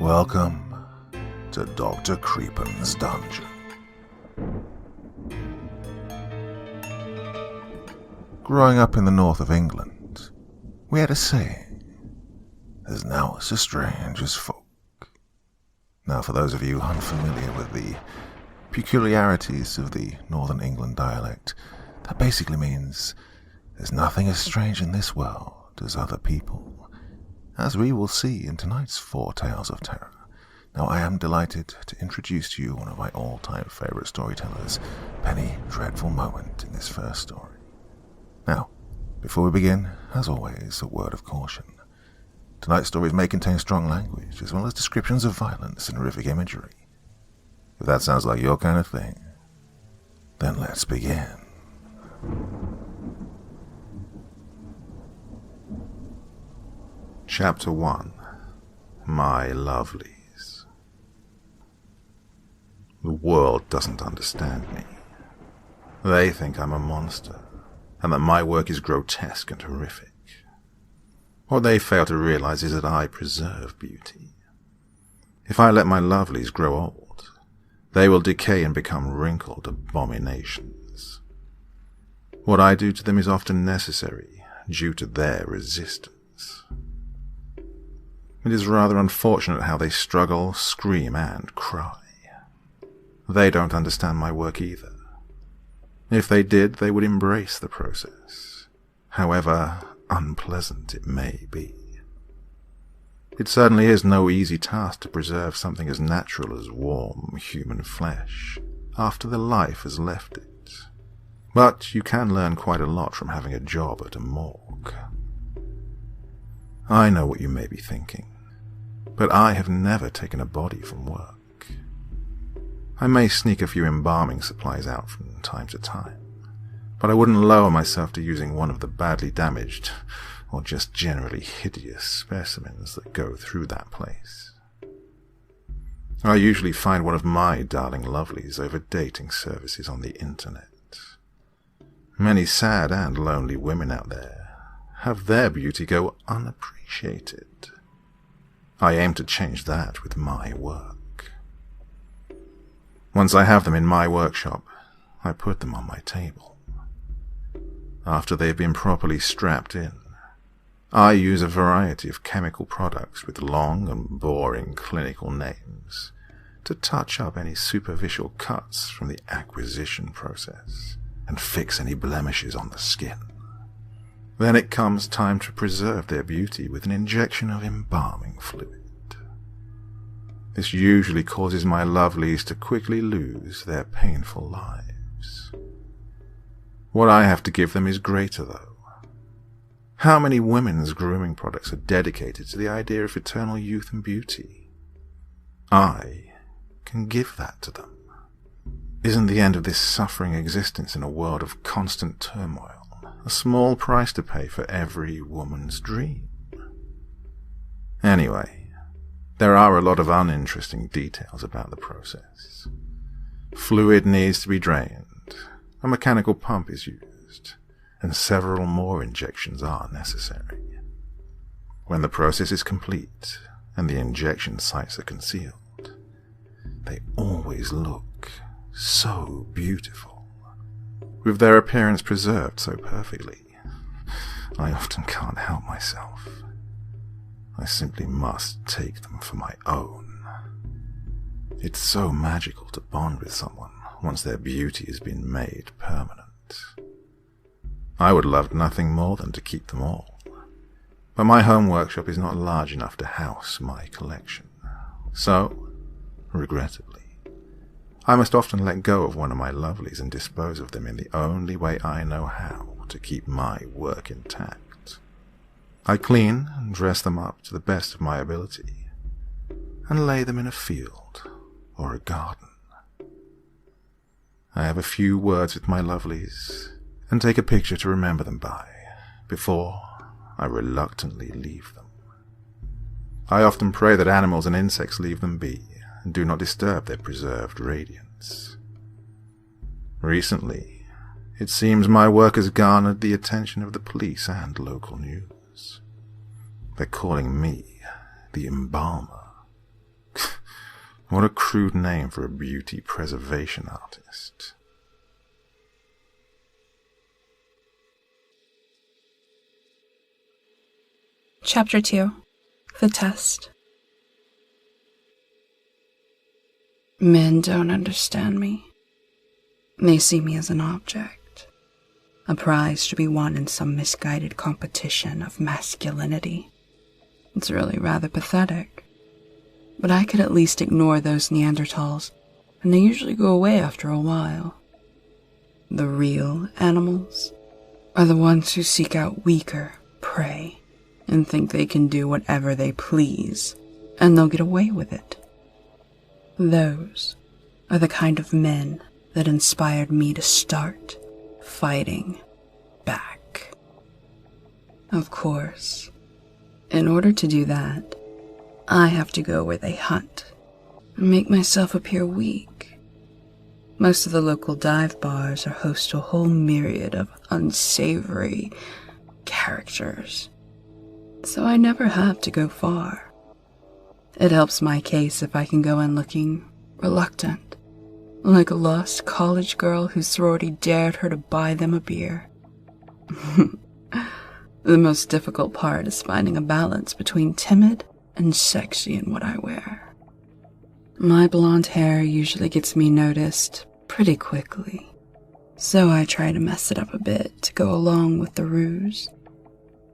Welcome to Dr. Creepens' dungeon. Growing up in the north of England, we had a saying, "There's no so strange as folk." Now, for those of you unfamiliar with the peculiarities of the Northern England dialect, that basically means there's nothing as strange in this world as other people, as we will see in tonight's 4 Tales of Terror. Now, I am delighted to introduce to you one of my all-time favorite storytellers, Penny Dreadful Moment, in this first story. Now, before we begin, as always, a word of caution. Tonight's stories may contain strong language, as well as descriptions of violence and horrific imagery. If that sounds like your kind of thing, then let's begin. Chapter 1. My Lovelies. The world doesn't understand me. They think I'm a monster, and that my work is grotesque and horrific. What they fail to realize is that I preserve beauty. If I let my lovelies grow old, they will decay and become wrinkled abominations. What I do to them is often necessary due to their resistance. It is rather unfortunate how they struggle, scream, and cry. They don't understand my work either. If they did, they would embrace the process, however unpleasant it may be. It certainly is no easy task to preserve something as natural as warm human flesh after the life has left it. But you can learn quite a lot from having a job at a morgue. I know what you may be thinking, but I have never taken a body from work. I may sneak a few embalming supplies out from time to time, but I wouldn't lower myself to using one of the badly damaged or just generally hideous specimens that go through that place. I usually find one of my darling lovelies over dating services on the internet. Many sad and lonely women out there have their beauty go unappreciated. I aim to change that with my work. Once I have them in my workshop, I put them on my table. After they've been properly strapped in, I use a variety of chemical products with long and boring clinical names to touch up any superficial cuts from the acquisition process and fix any blemishes on the skin. Then it comes time to preserve their beauty with an injection of embalming fluid. This usually causes my lovelies to quickly lose their painful lives. What I have to give them is greater, though. How many women's grooming products are dedicated to the idea of eternal youth and beauty? I can give that to them. Isn't the end of this suffering existence in a world of constant turmoil a small price to pay for every woman's dream? Anyway, there are a lot of uninteresting details about the process. Fluid needs to be drained, a mechanical pump is used, and several more injections are necessary. When the process is complete and the injection sites are concealed, they always look so beautiful. With their appearance preserved so perfectly, I often can't help myself. I simply must take them for my own. It's so magical to bond with someone once their beauty has been made permanent. I would love nothing more than to keep them all, but my home workshop is not large enough to house my collection. So, regrettably, I must often let go of one of my lovelies and dispose of them in the only way I know how to keep my work intact. I clean and dress them up to the best of my ability, and lay them in a field or a garden. I have a few words with my lovelies, and take a picture to remember them by, before I reluctantly leave them. I often pray that animals and insects leave them be, and do not disturb their preserved radiance. Recently, it seems my work has garnered the attention of the police and local news. They're calling me the embalmer. What a crude name for a beauty preservation artist. Chapter 2. The Test. Men don't understand me. They see me as an object, a prize to be won in some misguided competition of masculinity. It's really rather pathetic, but I could at least ignore those Neanderthals, and they usually go away after a while. The real animals are the ones who seek out weaker prey and think they can do whatever they please, and they'll get away with it. Those are the kind of men that inspired me to start fighting back. Of course, in order to do that, I have to go where they hunt and make myself appear weak. Most of the local dive bars are host to a whole myriad of unsavory characters, so I never have to go far. It helps my case if I can go in looking reluctant, like a lost college girl whose sorority dared her to buy them a beer. The most difficult part is finding a balance between timid and sexy in what I wear. My blonde hair usually gets me noticed pretty quickly, so I try to mess it up a bit to go along with the ruse.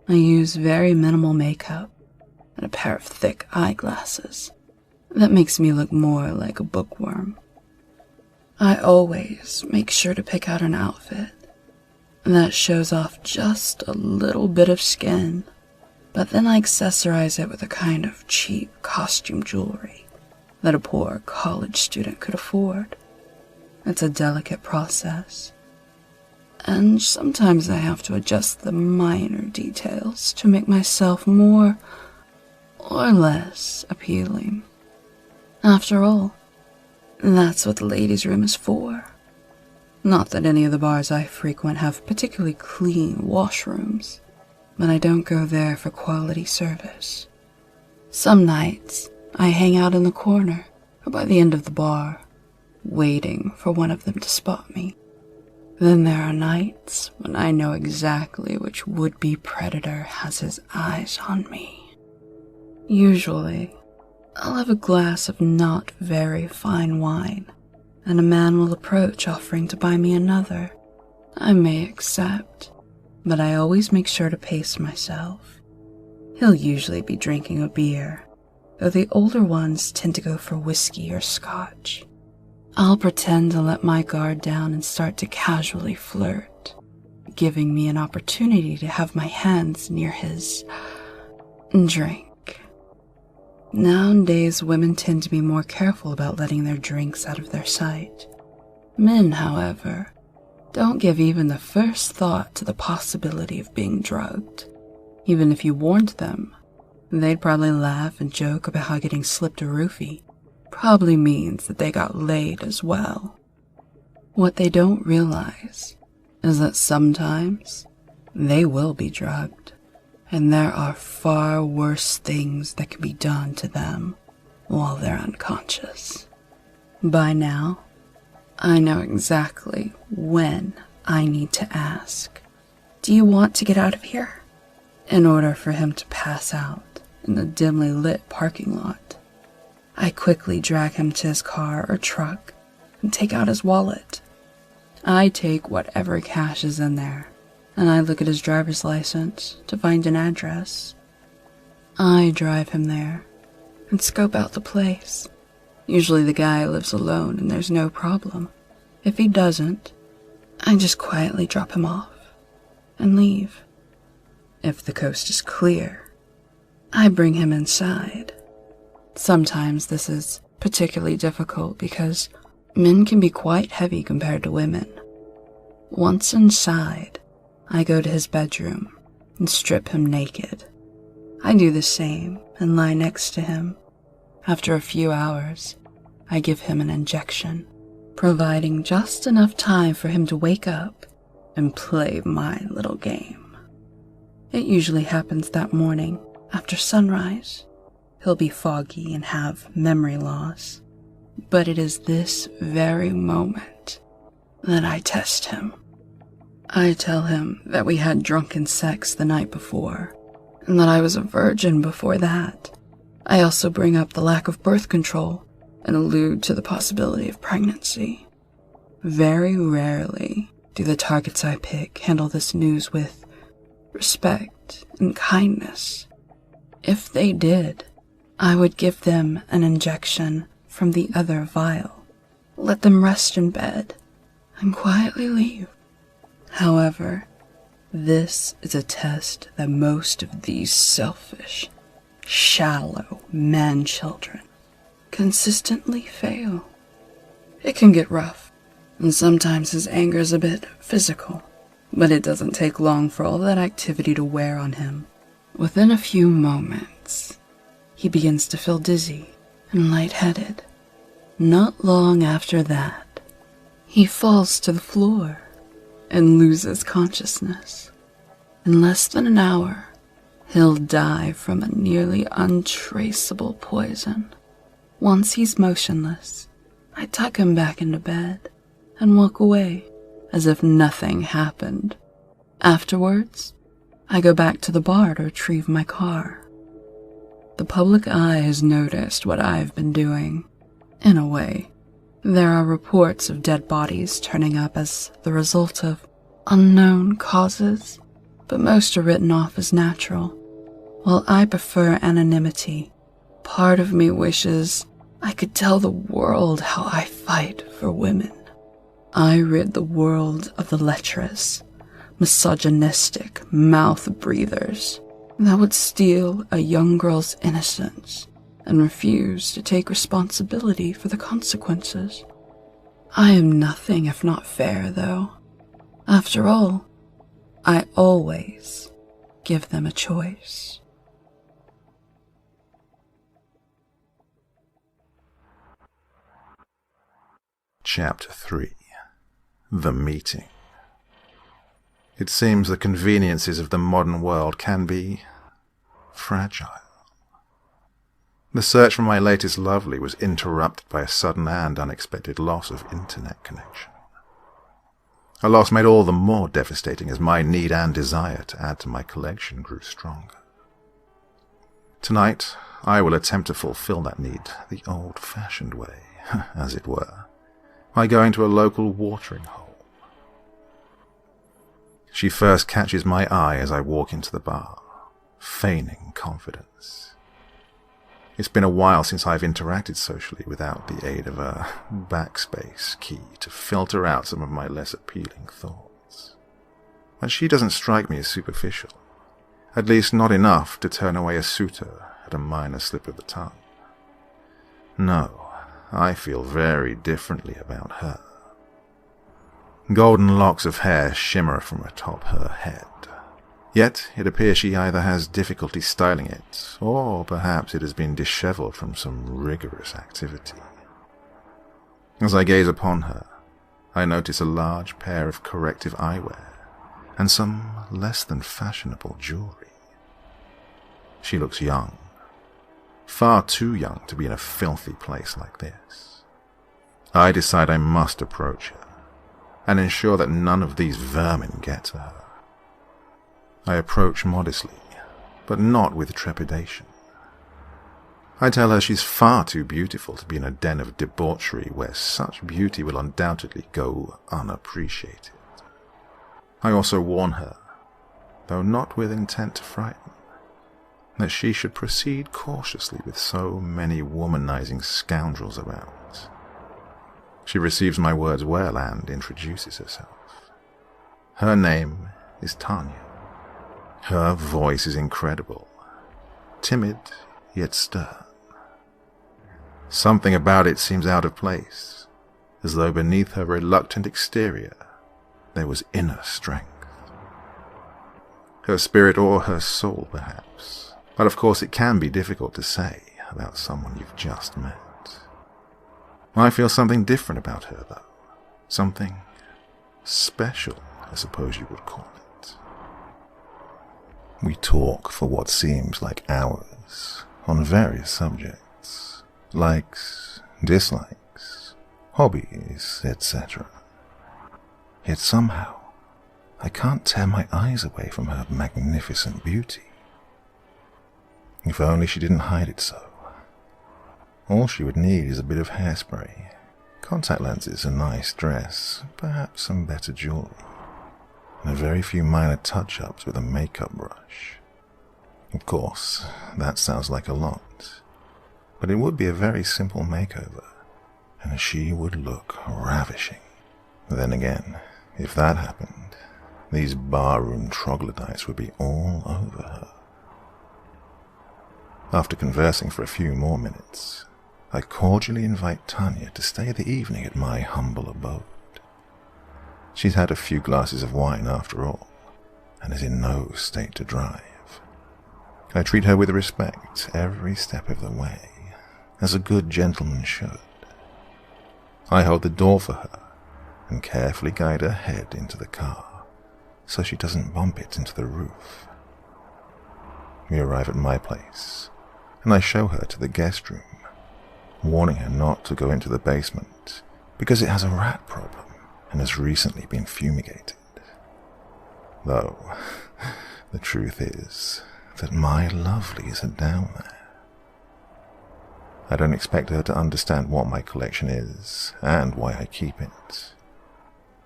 I use very minimal makeup and a pair of thick eyeglasses that makes me look more like a bookworm. I always make sure to pick out an outfit that shows off just a little bit of skin, but then I accessorize it with a kind of cheap costume jewelry that a poor college student could afford. It's a delicate process, and sometimes I have to adjust the minor details to make myself more or less appealing. After all, that's what the ladies' room is for. Not that any of the bars I frequent have particularly clean washrooms, but I don't go there for quality service. Some nights, I hang out in the corner or by the end of the bar, waiting for one of them to spot me. Then there are nights when I know exactly which would-be predator has his eyes on me. Usually, I'll have a glass of not very fine wine, and a man will approach offering to buy me another. I may accept, but I always make sure to pace myself. He'll usually be drinking a beer, though the older ones tend to go for whiskey or scotch. I'll pretend to let my guard down and start to casually flirt, giving me an opportunity to have my hands near his drink. Nowadays, women tend to be more careful about letting their drinks out of their sight. Men, however, don't give even the first thought to the possibility of being drugged. Even if you warned them, they'd probably laugh and joke about how getting slipped a roofie probably means that they got laid as well. What they don't realize is that sometimes they will be drugged, and there are far worse things that can be done to them while they're unconscious. By now, I know exactly when I need to ask, "Do you want to get out of here?" in order for him to pass out in the dimly lit parking lot. I quickly drag him to his car or truck and take out his wallet. I take whatever cash is in there, and I look at his driver's license to find an address. I drive him there and scope out the place. Usually the guy lives alone and there's no problem. If he doesn't, I just quietly drop him off and leave. If the coast is clear, I bring him inside. Sometimes this is particularly difficult because men can be quite heavy compared to women. Once inside, I go to his bedroom and strip him naked. I do the same and lie next to him. After a few hours, I give him an injection, providing just enough time for him to wake up and play my little game. It usually happens that morning after sunrise. He'll be foggy and have memory loss, But it is this very moment that I test him. I tell him that we had drunken sex the night before, and that I was a virgin before that. I also bring up the lack of birth control and allude to the possibility of pregnancy. Very rarely do the targets I pick handle this news with respect and kindness. If they did, I would give them an injection from the other vial, let them rest in bed, and quietly leave. However, this is a test that most of these selfish, shallow man-children consistently fail. It can get rough, and sometimes his anger is a bit physical, but it doesn't take long for all that activity to wear on him. Within a few moments, he begins to feel dizzy and lightheaded. Not long after that, he falls to the floor and loses consciousness. In less than an hour, he'll die from a nearly untraceable poison. Once he's motionless, I tuck him back into bed and walk away as if nothing happened. Afterwards, I go back to the bar to retrieve my car. The public eye has noticed what I've been doing. In a way, there are reports of dead bodies turning up as the result of unknown causes, but most are written off as natural. While I prefer anonymity, part of me wishes I could tell the world how I fight for women. I rid the world of the lecherous, misogynistic mouth breathers that would steal a young girl's innocence and refuse to take responsibility for the consequences. I am nothing if not fair, though. After all, I always give them a choice. Chapter 3. The Meeting. It seems the conveniences of the modern world can be fragile. The search for my latest lovely was interrupted by a sudden and unexpected loss of internet connection. A loss made all the more devastating as my need and desire to add to my collection grew stronger. Tonight, I will attempt to fulfill that need the old-fashioned way, as it were, by going to a local watering hole. She first catches my eye as I walk into the bar, feigning confidence. It's been a while since I've interacted socially without the aid of a backspace key to filter out some of my less appealing thoughts. But she doesn't strike me as superficial, at least not enough to turn away a suitor at a minor slip of the tongue. No, I feel very differently about her. Golden locks of hair shimmer from atop her head. Yet it appears she either has difficulty styling it, or perhaps it has been disheveled from some rigorous activity. As I gaze upon her, I notice a large pair of corrective eyewear and some less than fashionable jewelry. She looks young, far too young to be in a filthy place like this. I decide I must approach her and ensure that none of these vermin get to her. I approach modestly, but not with trepidation. I tell her she's far too beautiful to be in a den of debauchery where such beauty will undoubtedly go unappreciated. I also warn her, though not with intent to frighten, that she should proceed cautiously with so many womanizing scoundrels around. She receives my words well and introduces herself. Her name is Tanya. Her voice is incredible, timid yet stern. Something about it seems out of place, as though beneath her reluctant exterior there was inner strength. Her spirit or her soul, perhaps, but of course it can be difficult to say about someone you've just met. I feel something different about her, though. Something special, I suppose you would call it. We talk for what seems like hours on various subjects, likes, dislikes, hobbies, etc. Yet somehow, I can't tear my eyes away from her magnificent beauty. If only she didn't hide it so. All she would need is a bit of hairspray, contact lenses, a nice dress, perhaps some better jewelry, and a very few minor touch-ups with a makeup brush. Of course, that sounds like a lot, but it would be a very simple makeover, and she would look ravishing. Then again, if that happened, these barroom troglodytes would be all over her. After conversing for a few more minutes, I cordially invite Tanya to stay the evening at my humble abode. She's had a few glasses of wine after all, and is in no state to drive. I treat her with respect every step of the way, as a good gentleman should. I hold the door for her and carefully guide her head into the car, so she doesn't bump it into the roof. We arrive at my place, and I show her to the guest room, warning her not to go into the basement because it has a rat problem and has recently been fumigated. Though, the truth is that my lovelies are down there. I don't expect her to understand what my collection is and why I keep it.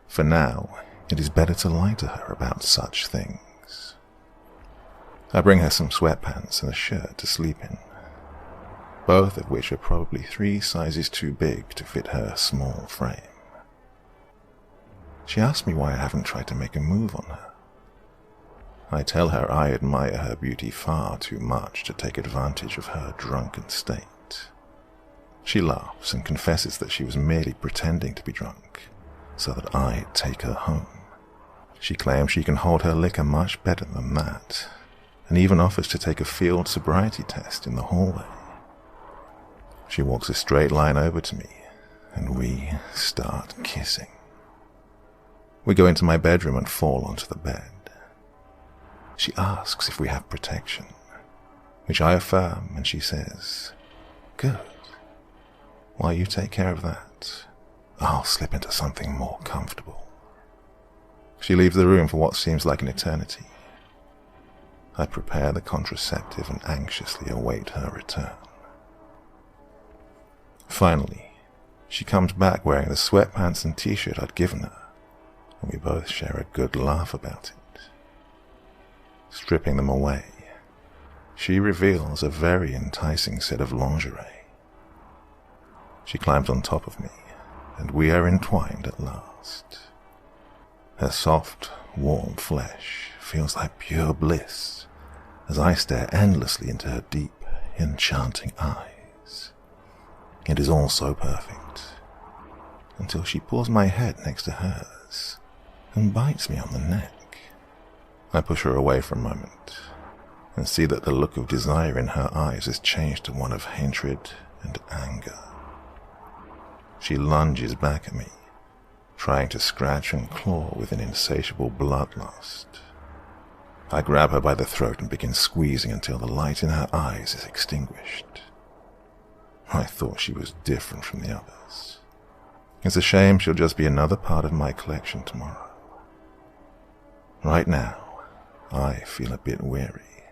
For now, it is better to lie to her about such things. I bring her some sweatpants and a shirt to sleep in, both of which are probably 3 sizes too big to fit her small frame. She asks me why I haven't tried to make a move on her. I tell her I admire her beauty far too much to take advantage of her drunken state. She laughs and confesses that she was merely pretending to be drunk, so that I'd take her home. She claims she can hold her liquor much better than that, and even offers to take a field sobriety test in the hallway. She walks a straight line over to me, and we start kissing. We go into my bedroom and fall onto the bed. She asks if we have protection, which I affirm, and she says, "Good. While you take care of that, I'll slip into something more comfortable." She leaves the room for what seems like an eternity. I prepare the contraceptive and anxiously await her return. Finally, she comes back wearing the sweatpants and t-shirt I'd given her, and we both share a good laugh about it. Stripping them away, she reveals a very enticing set of lingerie. She climbs on top of me, and we are entwined at last. Her soft, warm flesh feels like pure bliss as I stare endlessly into her deep, enchanting eyes. It is all so perfect, until she pulls my head next to hers and bites me on the neck. I push her away for a moment and see that the look of desire in her eyes has changed to one of hatred and anger. She lunges back at me, trying to scratch and claw with an insatiable bloodlust. I grab her by the throat and begin squeezing until the light in her eyes is extinguished. I thought she was different from the others. It's a shame she'll just be another part of my collection tomorrow. Right now, I feel a bit weary.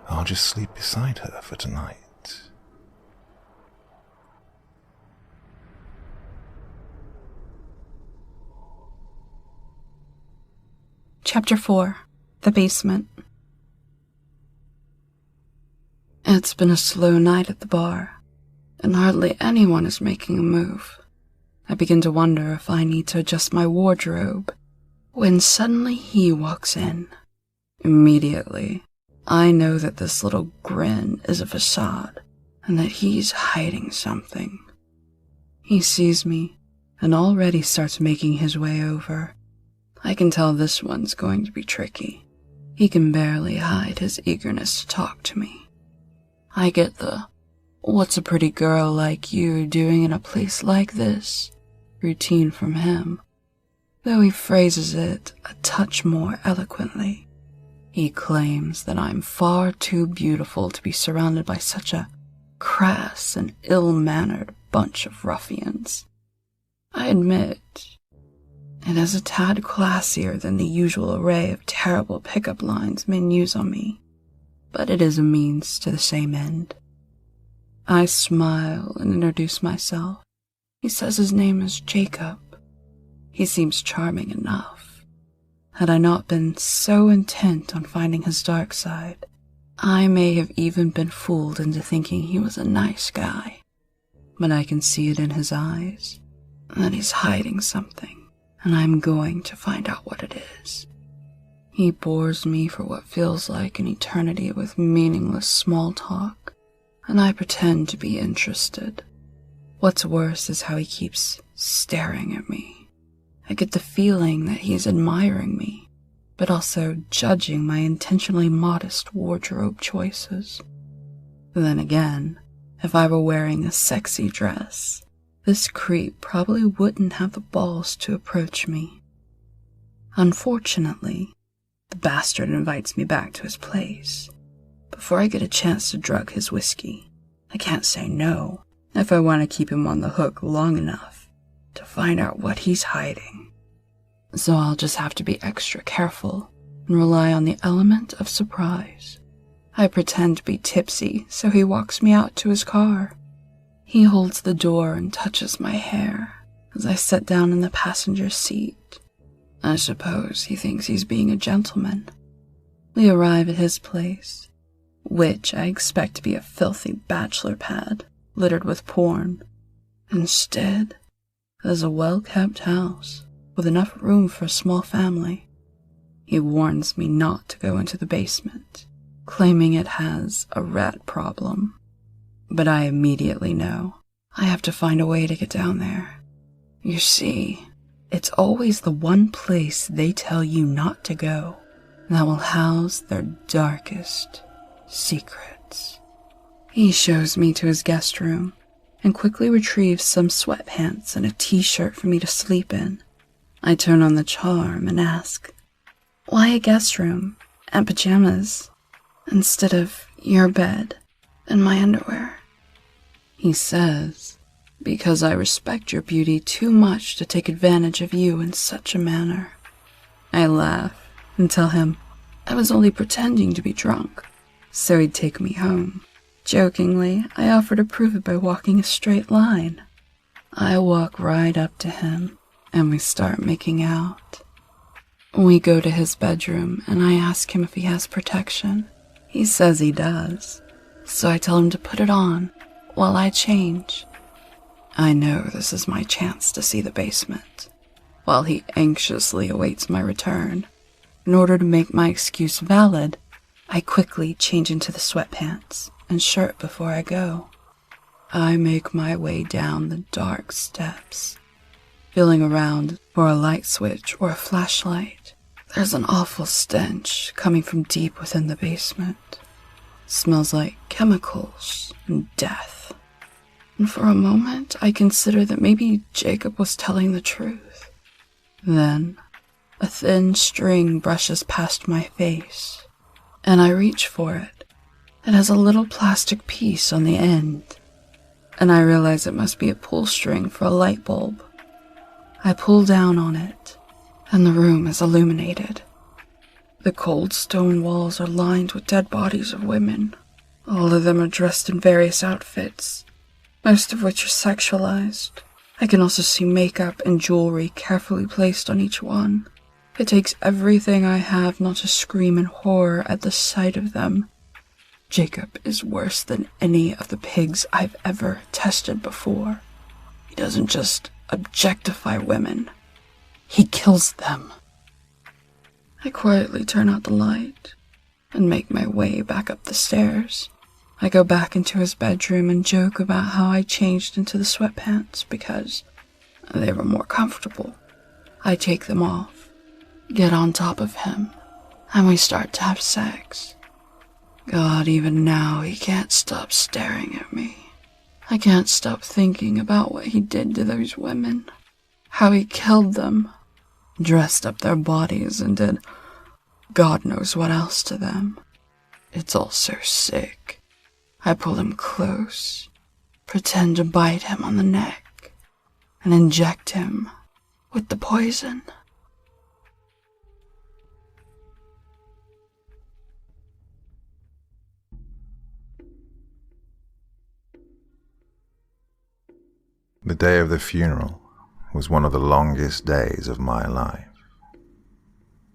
I'll just sleep beside her for tonight. Chapter 4. The Basement. It's been a slow night at the bar, and hardly anyone is making a move. I begin to wonder if I need to adjust my wardrobe, when suddenly he walks in. Immediately, I know that this little grin is a facade, and that he's hiding something. He sees me, and already starts making his way over. I can tell this one's going to be tricky. He can barely hide his eagerness to talk to me. I get the, "What's a pretty girl like you doing in a place like this?" routine from him, though he phrases it a touch more eloquently. He claims that I'm far too beautiful to be surrounded by such a crass and ill-mannered bunch of ruffians. I admit, it is a tad classier than the usual array of terrible pickup lines men use on me, but it is a means to the same end. I smile and introduce myself. He says his name is Jacob. He seems charming enough. Had I not been so intent on finding his dark side, I may have even been fooled into thinking he was a nice guy. But I can see it in his eyes, that he's hiding something, and I'm going to find out what it is. He bores me for what feels like an eternity with meaningless small talk, and I pretend to be interested. What's worse is how he keeps staring at me. I get the feeling that he's admiring me, but also judging my intentionally modest wardrobe choices. Then again, if I were wearing a sexy dress, this creep probably wouldn't have the balls to approach me. Unfortunately, the bastard invites me back to his place. Before I get a chance to drug his whiskey, I can't say no if I want to keep him on the hook long enough to find out what he's hiding. So I'll just have to be extra careful and rely on the element of surprise. I pretend to be tipsy, so he walks me out to his car. He holds the door and touches my hair as I sit down in the passenger seat. I suppose he thinks he's being a gentleman. We arrive at his place, which I expect to be a filthy bachelor pad littered with porn. Instead, it is a well-kept house with enough room for a small family. He warns me not to go into the basement, claiming it has a rat problem. But I immediately know I have to find a way to get down there. You see, it's always the one place they tell you not to go that will house their darkest secrets. He shows me to his guest room and quickly retrieves some sweatpants and a t-shirt for me to sleep in. I turn on the charm and ask, why a guest room and pajamas instead of your bed and my underwear? He says, because I respect your beauty too much to take advantage of you in such a manner. I laugh and tell him I was only pretending to be drunk, so he'd take me home. Jokingly, I offer to prove it by walking a straight line. I walk right up to him, and we start making out. We go to his bedroom, and I ask him if he has protection. He says he does, so I tell him to put it on while I change. I know this is my chance to see the basement, while he anxiously awaits my return. In order to make my excuse valid, I quickly change into the sweatpants and shirt before I go. I make my way down the dark steps, feeling around for a light switch or a flashlight. There's an awful stench coming from deep within the basement. It smells like chemicals and death. And for a moment, I consider that maybe Jacob was telling the truth. Then, a thin string brushes past my face, and I reach for it. It has a little plastic piece on the end, and I realize it must be a pull string for a light bulb. I pull down on it, and the room is illuminated. The cold stone walls are lined with dead bodies of women. All of them are dressed in various outfits, most of which are sexualized. I can also see makeup and jewelry carefully placed on each one. It takes everything I have not to scream in horror at the sight of them. Jacob is worse than any of the pigs I've ever tested before. He doesn't just objectify women. He kills them. I quietly turn out the light and make my way back up the stairs. I go back into his bedroom and joke about how I changed into the sweatpants because they were more comfortable. I take them off, get on top of him, and we start to have sex. God, even now, he can't stop staring at me. I can't stop thinking about what he did to those women, how he killed them, dressed up their bodies, and did God knows what else to them. It's all so sick. I pull him close, pretend to bite him on the neck, and inject him with the poison. The day of the funeral was one of the longest days of my life.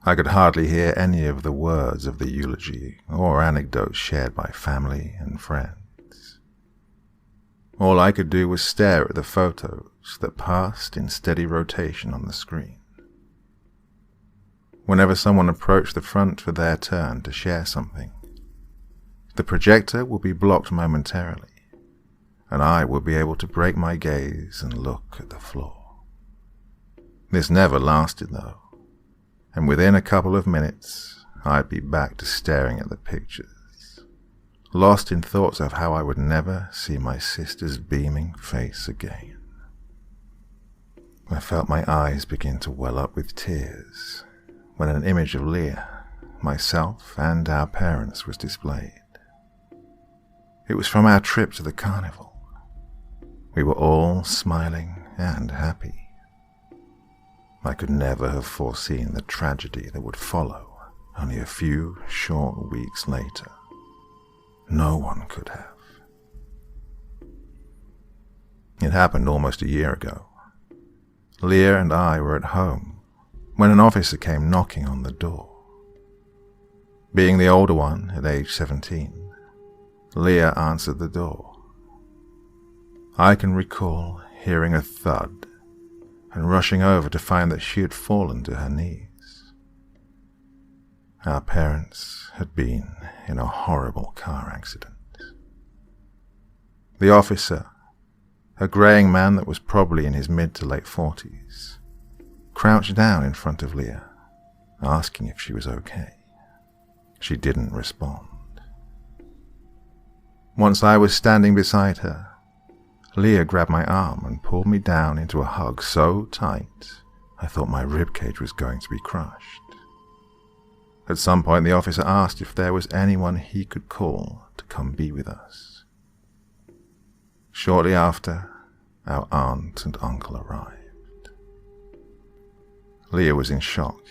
I could hardly hear any of the words of the eulogy or anecdotes shared by family and friends. All I could do was stare at the photos that passed in steady rotation on the screen. Whenever someone approached the front for their turn to share something, the projector would be blocked momentarily, and I would be able to break my gaze and look at the floor. This never lasted, though, and within a couple of minutes, I'd be back to staring at the pictures, lost in thoughts of how I would never see my sister's beaming face again. I felt my eyes begin to well up with tears when an image of Leah, myself, and our parents was displayed. It was from our trip to the carnival. We were all smiling and happy. I could never have foreseen the tragedy that would follow only a few short weeks later. No one could have. It happened almost a year ago. Leah and I were at home when an officer came knocking on the door. Being the older one at age 17, Leah answered the door. I can recall hearing a thud and rushing over to find that she had fallen to her knees. Our parents had been in a horrible car accident. The officer, a greying man that was probably in his mid to late 40s, crouched down in front of Leah, asking if she was okay. She didn't respond. Once I was standing beside her, Leah grabbed my arm and pulled me down into a hug so tight I thought my ribcage was going to be crushed. At some point the officer asked if there was anyone he could call to come be with us. Shortly after, our aunt and uncle arrived. Leah was in shock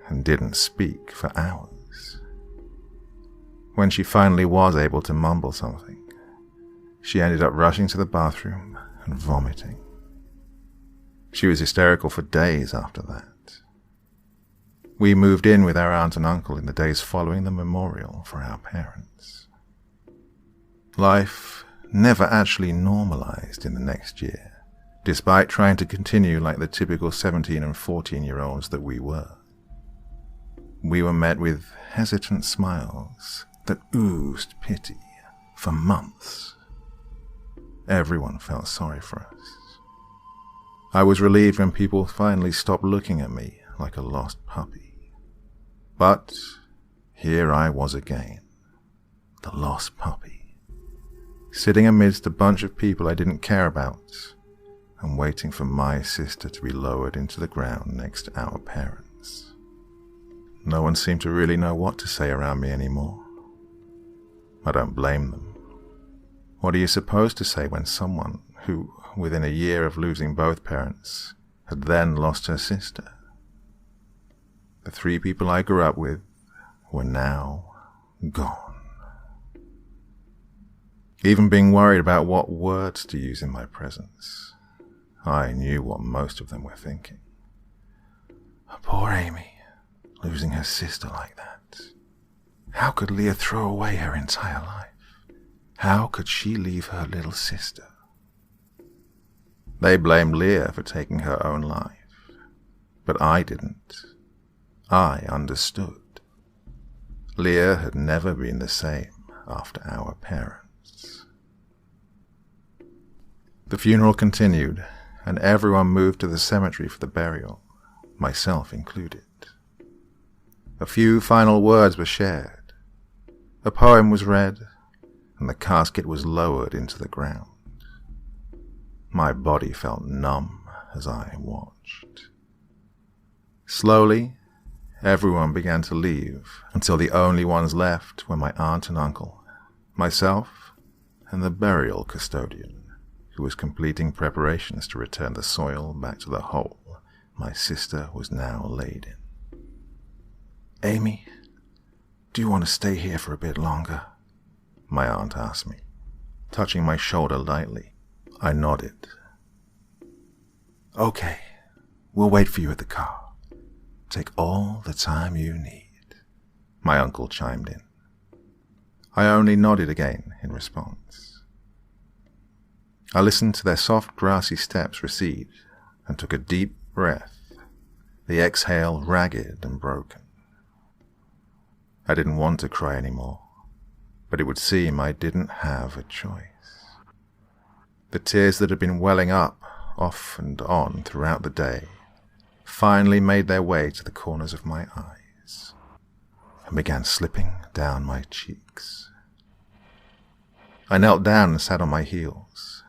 and didn't speak for hours. When she finally was able to mumble something, she ended up rushing to the bathroom and vomiting. She was hysterical for days after that. We moved in with our aunt and uncle in the days following the memorial for our parents. Life never actually normalized in the next year, despite trying to continue like the typical 17 and 14-year-olds that we were. We were met with hesitant smiles that oozed pity for months. Everyone felt sorry for us. I was relieved when people finally stopped looking at me like a lost puppy. But here I was again, the lost puppy, sitting amidst a bunch of people I didn't care about and waiting for my sister to be lowered into the ground next to our parents. No one seemed to really know what to say around me anymore. I don't blame them. What are you supposed to say when someone who, within a year of losing both parents, had then lost her sister? The 3 people I grew up with were now gone. Even being worried about what words to use in my presence, I knew what most of them were thinking. Poor Amy, losing her sister like that. How could Leah throw away her entire life? How could she leave her little sister? They blamed Leah for taking her own life, but I didn't. I understood. Leah had never been the same after our parents. The funeral continued, and everyone moved to the cemetery for the burial, myself included. A few final words were shared. A poem was read, and the casket was lowered into the ground. My body felt numb as I watched. Slowly, everyone began to leave until the only ones left were my aunt and uncle, myself, and the burial custodian, who was completing preparations to return the soil back to the hole my sister was now laid in. "Amy, do you want to stay here for a bit longer?" my aunt asked me, touching my shoulder lightly. I nodded. "Okay, we'll wait for you at the car. Take all the time you need," my uncle chimed in. I only nodded again in response. I listened to their soft, grassy steps recede and took a deep breath, the exhale ragged and broken. I didn't want to cry anymore, but it would seem I didn't have a choice. The tears that had been welling up, off and on throughout the day, finally made their way to the corners of my eyes and began slipping down my cheeks. I knelt down and sat on my heels,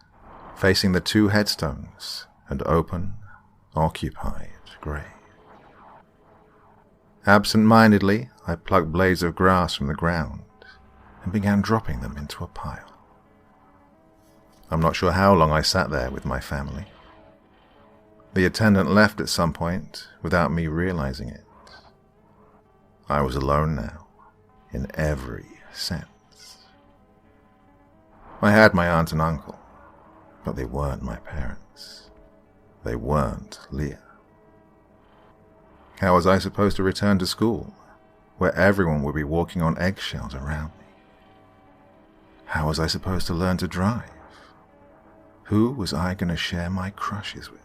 facing the 2 headstones and open, occupied grave. Absent-mindedly, I plucked blades of grass from the ground and began dropping them into a pile. I'm not sure how long I sat there with my family. The attendant left at some point without me realizing it. I was alone now, in every sense. I had my aunt and uncle, but they weren't my parents. They weren't Leah. How was I supposed to return to school, where everyone would be walking on eggshells around me? How was I supposed to learn to drive? Who was I going to share my crushes with?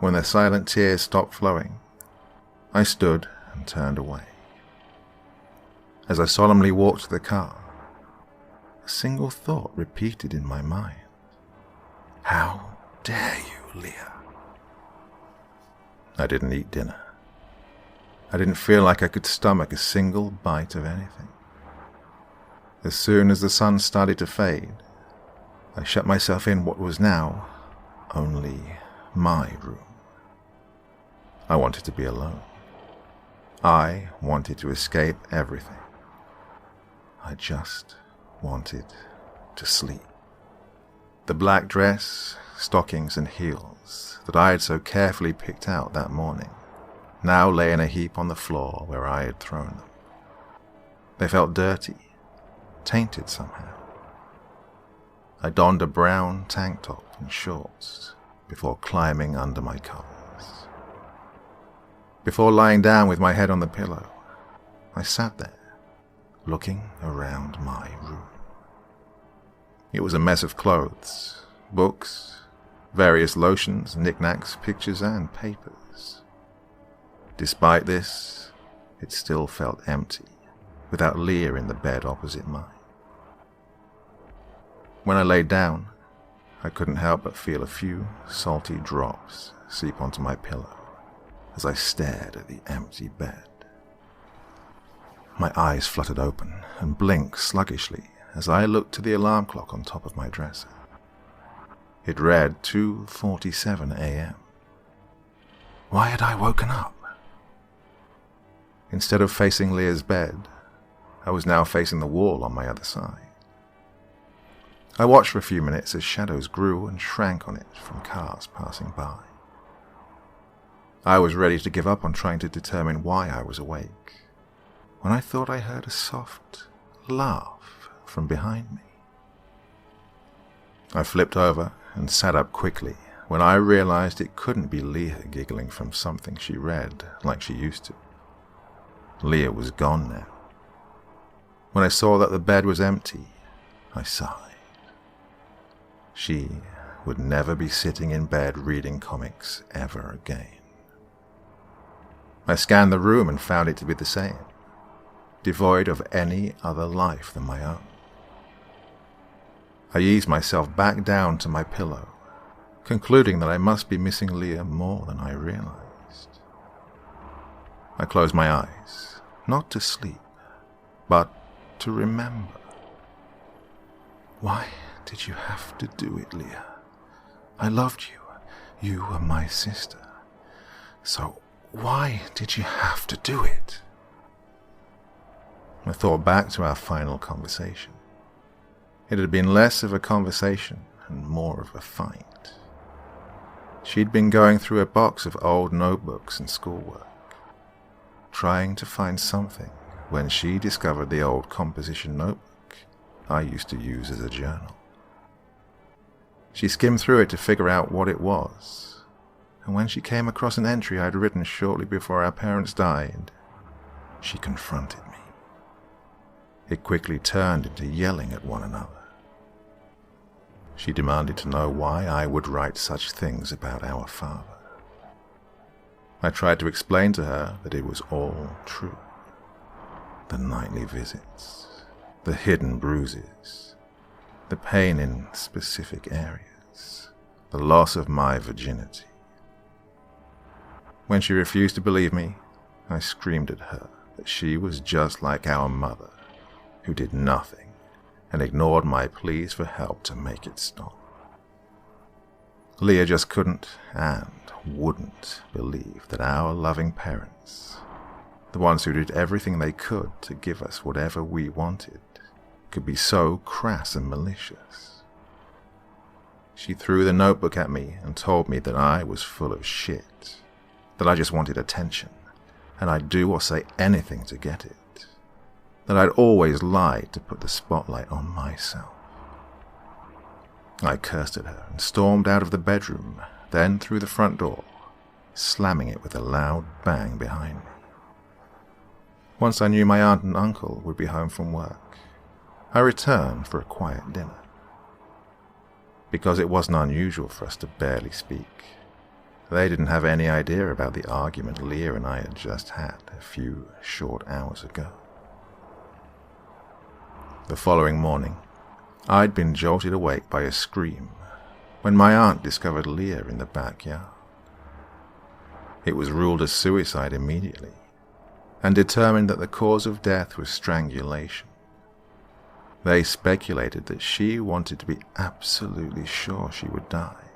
When the silent tears stopped flowing, I stood and turned away. As I solemnly walked to the car, a single thought repeated in my mind. How dare you, Leah? I didn't eat dinner. I didn't feel like I could stomach a single bite of anything. As soon as the sun started to fade, I shut myself in what was now only my room. I wanted to be alone. I wanted to escape everything. I just wanted to sleep. The black dress, stockings, and heels that I had so carefully picked out that morning now lay in a heap on the floor where I had thrown them. They felt dirty, tainted somehow. I donned a brown tank top and shorts before climbing under my covers. Before lying down with my head on the pillow, I sat there, looking around my room. It was a mess of clothes, books, various lotions, knickknacks, pictures, and papers. Despite this, it still felt empty, without Leah in the bed opposite mine. When I laid down, I couldn't help but feel a few salty drops seep onto my pillow as I stared at the empty bed. My eyes fluttered open and blinked sluggishly as I looked to the alarm clock on top of my dresser. It read 2:47 a.m. Why had I woken up? Instead of facing Leah's bed, I was now facing the wall on my other side. I watched for a few minutes as shadows grew and shrank on it from cars passing by. I was ready to give up on trying to determine why I was awake, when I thought I heard a soft laugh from behind me. I flipped over and sat up quickly when I realized it couldn't be Leah giggling from something she read like she used to. Leah was gone now. When I saw that the bed was empty, I sighed. She would never be sitting in bed reading comics ever again. I scanned the room and found it to be the same, devoid of any other life than my own. I eased myself back down to my pillow, concluding that I must be missing Leah more than I realized. I closed my eyes, not to sleep, but to remember. Why did you have to do it, Leah? I loved you. You were my sister. So why did you have to do it? I thought back to our final conversation. It had been less of a conversation and more of a fight. She'd been going through a box of old notebooks and schoolwork, trying to find something when she discovered the old composition notebook I used to use as a journal. She skimmed through it to figure out what it was, and when she came across an entry I'd written shortly before our parents died, she confronted me. It quickly turned into yelling at one another. She demanded to know why I would write such things about our father. I tried to explain to her that it was all true. The nightly visits, the hidden bruises, the pain in specific areas, the loss of my virginity. When she refused to believe me, I screamed at her that she was just like our mother, who did nothing and ignored my pleas for help to make it stop. Leah just couldn't and wouldn't believe that our loving parents, the ones who did everything they could to give us whatever we wanted, could be so crass and malicious. She threw the notebook at me and told me that I was full of shit, that I just wanted attention, and I'd do or say anything to get it, that I'd always lied to put the spotlight on myself. I cursed at her and stormed out of the bedroom, then through the front door, slamming it with a loud bang behind me. Once I knew my aunt and uncle would be home from work, I returned for a quiet dinner. Because it wasn't unusual for us to barely speak, they didn't have any idea about the argument Leah and I had just had a few short hours ago. The following morning, I'd been jolted awake by a scream when my aunt discovered Leah in the backyard. It was ruled as suicide immediately, and determined that the cause of death was strangulation. They speculated that she wanted to be absolutely sure she would die,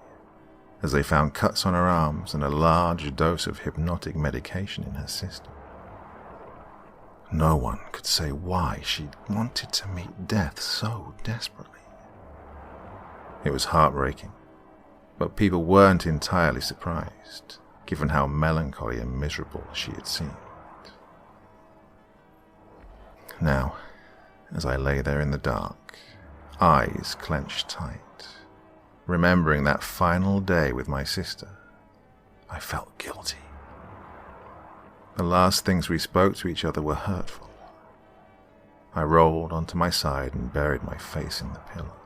as they found cuts on her arms and a large dose of hypnotic medication in her system. No one could say why she wanted to meet death so desperately. It was heartbreaking, but people weren't entirely surprised, given how melancholy and miserable she had seemed. Now, as I lay there in the dark, eyes clenched tight, remembering that final day with my sister, I felt guilty. The last things we spoke to each other were hurtful. I rolled onto my side and buried my face in the pillow.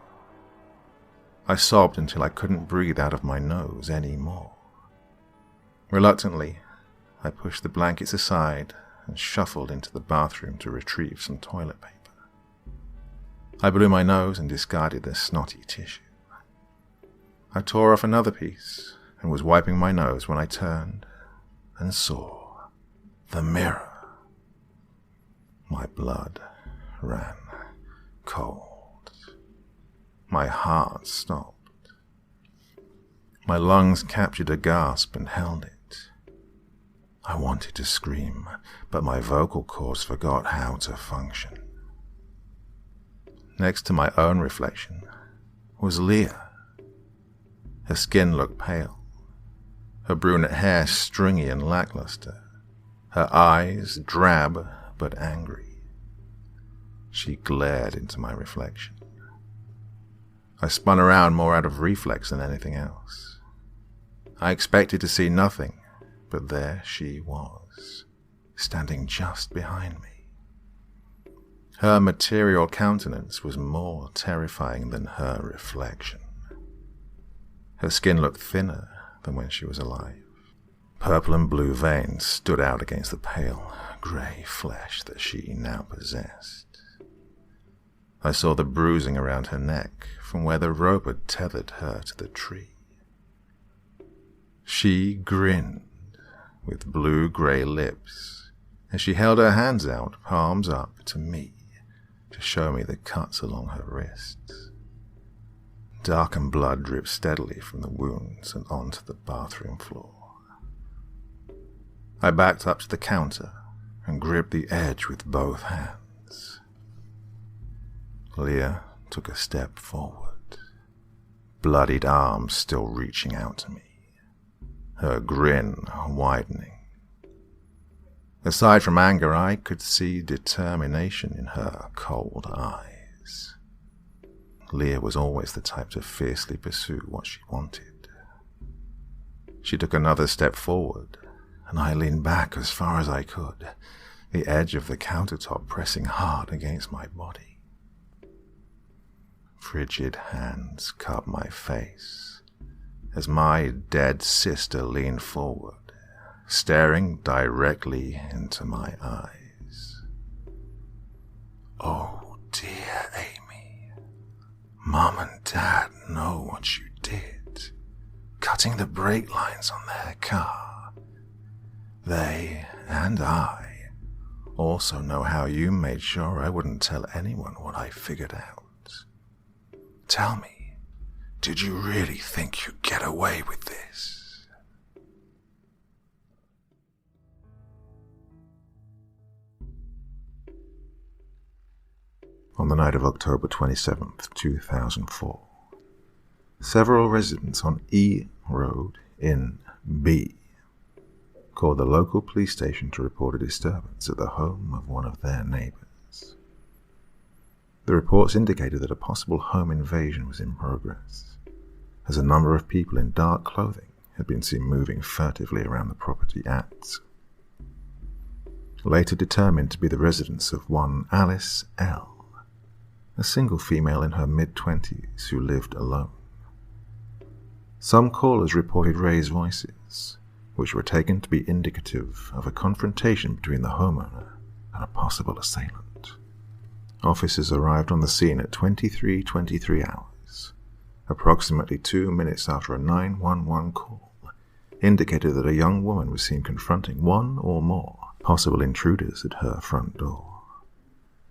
I sobbed until I couldn't breathe out of my nose anymore. Reluctantly, I pushed the blankets aside and shuffled into the bathroom to retrieve some toilet paper. I blew my nose and discarded the snotty tissue. I tore off another piece and was wiping my nose when I turned and saw the mirror. My blood ran cold. My heart stopped. My lungs captured a gasp and held it. I wanted to scream, but my vocal cords forgot how to function. Next to my own reflection was Leah. Her skin looked pale, her brunette hair stringy and lackluster, her eyes drab but angry. She glared into my reflection. I spun around more out of reflex than anything else. I expected to see nothing, but there she was, standing just behind me. Her material countenance was more terrifying than her reflection. Her skin looked thinner than when she was alive. Purple and blue veins stood out against the pale, grey flesh that she now possessed. I saw the bruising around her neck from where the rope had tethered her to the tree. She grinned with blue-grey lips as she held her hands out, palms up, to me to show me the cuts along her wrists. Darkened blood dripped steadily from the wounds and onto the bathroom floor. I backed up to the counter and gripped the edge with both hands. Leah took a step forward, bloodied arms still reaching out to me, her grin widening. Aside from anger, I could see determination in her cold eyes. Leah was always the type to fiercely pursue what she wanted. She took another step forward, and I leaned back as far as I could, the edge of the countertop pressing hard against my body. Frigid hands cupped my face as my dead sister leaned forward, staring directly into my eyes. "Oh dear, Amy. Mom and Dad know what you did, cutting the brake lines on their car. They and I also know how you made sure I wouldn't tell anyone what I figured out. Tell me, did you really think you'd get away with this?" On the night of October 27th, 2004, several residents on E Road in B called the local police station to report a disturbance at the home of one of their neighbors. The reports indicated that a possible home invasion was in progress, as a number of people in dark clothing had been seen moving furtively around the property at, later determined to be the residence of one Alice L., a single female in her mid-20s who lived alone. Some callers reported raised voices, which were taken to be indicative of a confrontation between the homeowner and a possible assailant. Officers arrived on the scene at 23:23 hours, approximately 2 minutes after a 911 call indicated that a young woman was seen confronting one or more possible intruders at her front door.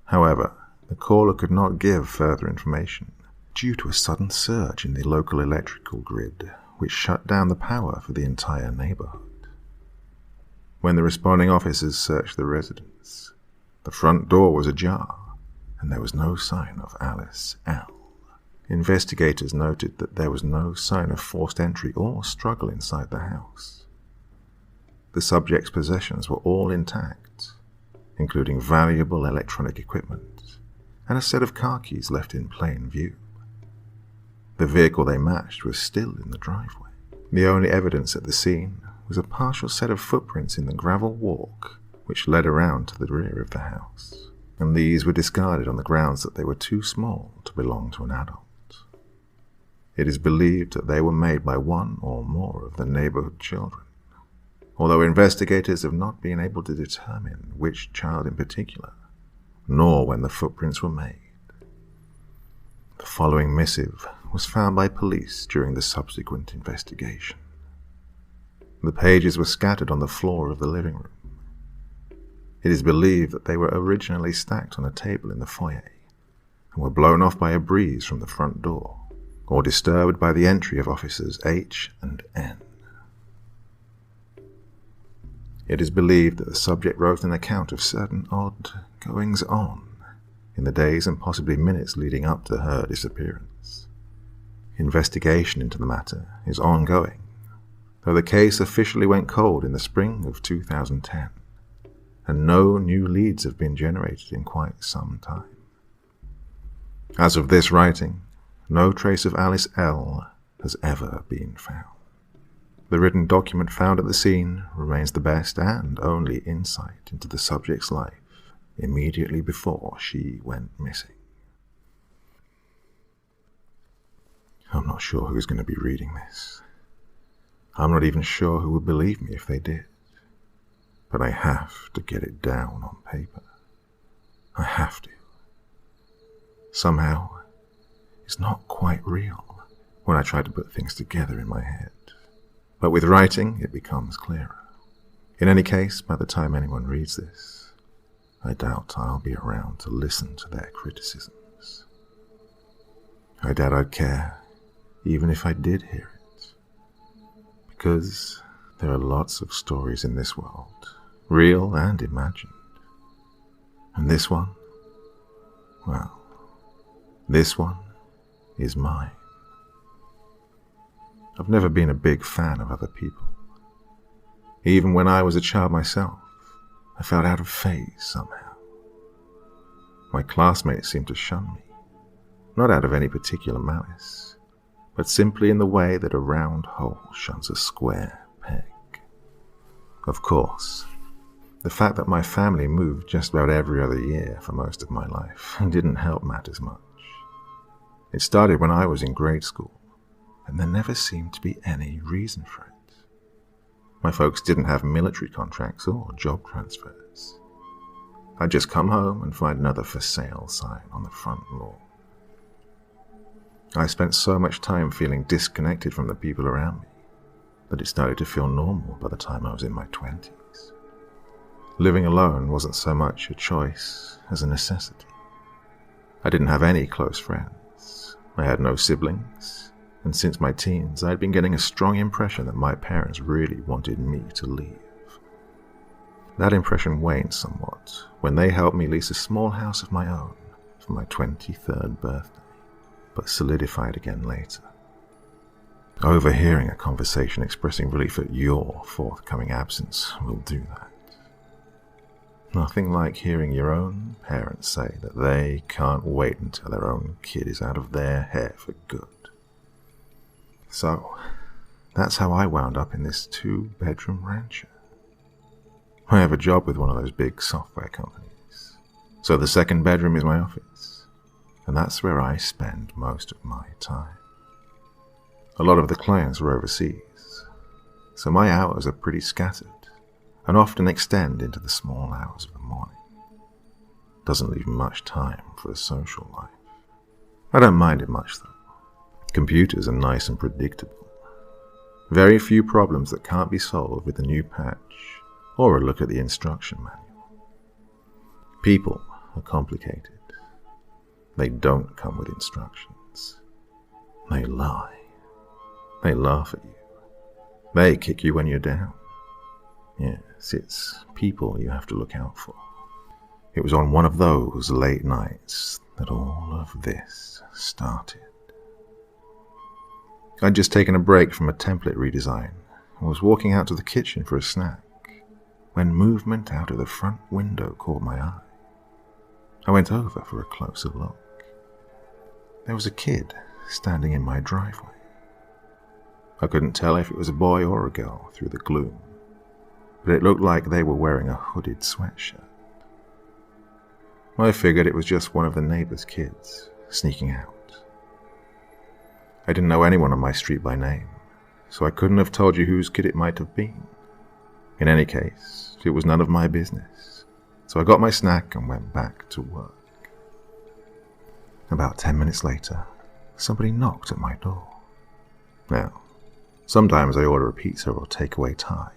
However, the caller could not give further information due to a sudden surge in the local electrical grid, which shut down the power for the entire neighborhood. When the responding officers searched the residence, the front door was ajar, and there was no sign of Alice L. Investigators noted that there was no sign of forced entry or struggle inside the house. The subject's possessions were all intact, including valuable electronic equipment and a set of car keys left in plain view. The vehicle they matched was still in the driveway. The only evidence at the scene was a partial set of footprints in the gravel walk which led around to the rear of the house, and these were discarded on the grounds that they were too small to belong to an adult. It is believed that they were made by one or more of the neighborhood children, although investigators have not been able to determine which child in particular, nor when the footprints were made. The following missive was found by police during the subsequent investigation. The pages were scattered on the floor of the living room. It is believed that they were originally stacked on a table in the foyer and were blown off by a breeze from the front door, or disturbed by the entry of officers H and N. It is believed that the subject wrote an account of certain odd goings-on in the days and possibly minutes leading up to her disappearance. Investigation into the matter is ongoing, though the case officially went cold in the spring of 2010, and no new leads have been generated in quite some time. As of this writing, no trace of Alice L. has ever been found. The written document found at the scene remains the best and only insight into the subject's life immediately before she went missing. I'm not sure who's going to be reading this. I'm not even sure who would believe me if they did. But I have to get it down on paper. I have to. Somehow, it's not quite real when I try to put things together in my head. But with writing, it becomes clearer. In any case, by the time anyone reads this, I doubt I'll be around to listen to their criticisms. I doubt I'd care, even if I did hear it. Because there are lots of stories in this world, real and imagined. And this one, well, This one is mine. I've never been a big fan of other people. Even when I was a child myself, I felt out of phase somehow. My classmates seemed to shun me, not out of any particular malice, but simply in the way that a round hole shuns a square peg. Of course, the fact that my family moved just about every other year for most of my life didn't help matters much. It started when I was in grade school, and there never seemed to be any reason for it. My folks didn't have military contracts or job transfers. I'd just come home and find another for sale sign on the front lawn. I spent so much time feeling disconnected from the people around me that it started to feel normal by the time I was in my 20s. Living alone wasn't so much a choice as a necessity. I didn't have any close friends. I had no siblings, and since my teens, I'd been getting a strong impression that my parents really wanted me to leave. That impression waned somewhat when they helped me lease a small house of my own for my 23rd birthday, but solidified again later. Overhearing a conversation expressing relief at your forthcoming absence will do that. Nothing like hearing your own parents say that they can't wait until their own kid is out of their hair for good. So, that's how I wound up in this 2-bedroom rancher. I have a job with one of those big software companies, so the second bedroom is my office, and that's where I spend most of my time. A lot of the clients are overseas, so my hours are pretty scattered and often extend into the small hours of the morning. Doesn't leave much time for a social life. I don't mind it much though. Computers are nice and predictable. Very few problems that can't be solved with a new patch or a look at the instruction manual. People are complicated. They don't come with instructions. They lie. They laugh at you. They kick you when you're down. Yes, it's people you have to look out for. It was on one of those late nights that all of this started. I'd just taken a break from a template redesign and was walking out to the kitchen for a snack when movement out of the front window caught my eye. I went over for a closer look. There was a kid standing in my driveway. I couldn't tell if it was a boy or a girl through the gloom, but it looked like they were wearing a hooded sweatshirt. I figured it was just one of the neighbor's kids sneaking out. I didn't know anyone on my street by name, so I couldn't have told you whose kid it might have been. In any case, it was none of my business, so I got my snack and went back to work. About 10 minutes later, somebody knocked at my door. Now, sometimes I order a pizza or takeaway Thai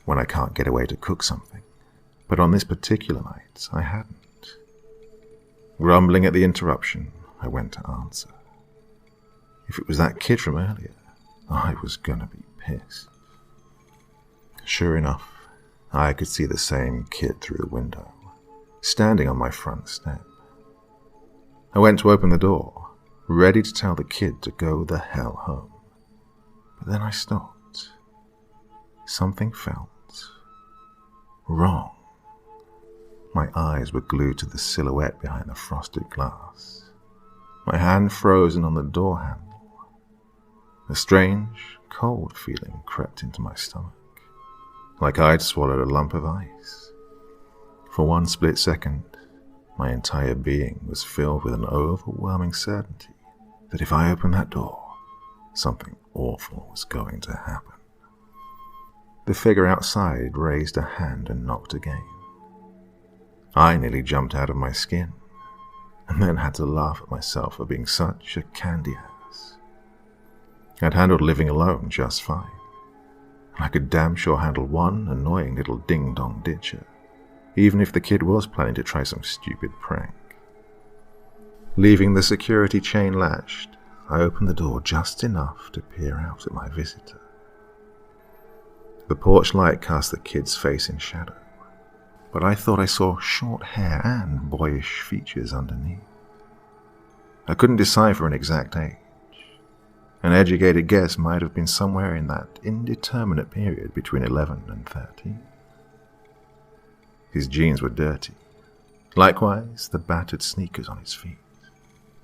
when I can't get away to cook something, but on this particular night, I hadn't. Grumbling at the interruption, I went to answer. If it was that kid from earlier, I was gonna be pissed. Sure enough, I could see the same kid through the window, standing on my front step. I went to open the door, ready to tell the kid to go the hell home. But then I stopped. Something felt wrong. My eyes were glued to the silhouette behind the frosted glass. My hand frozen on the door handle. A strange, cold feeling crept into my stomach, like I'd swallowed a lump of ice. For one split second, my entire being was filled with an overwhelming certainty that if I opened that door, something awful was going to happen. The figure outside raised a hand and knocked again. I nearly jumped out of my skin, and then had to laugh at myself for being such a candy ass. I'd handled living alone just fine, and I could damn sure handle one annoying little ding-dong ditcher, even if the kid was planning to try some stupid prank. Leaving the security chain latched, I opened the door just enough to peer out at my visitor. The porch light cast the kid's face in shadow, but I thought I saw short hair and boyish features underneath. I couldn't decipher an exact age. An educated guess might have been somewhere in that indeterminate period between 11 and 13. His jeans were dirty. Likewise, the battered sneakers on his feet.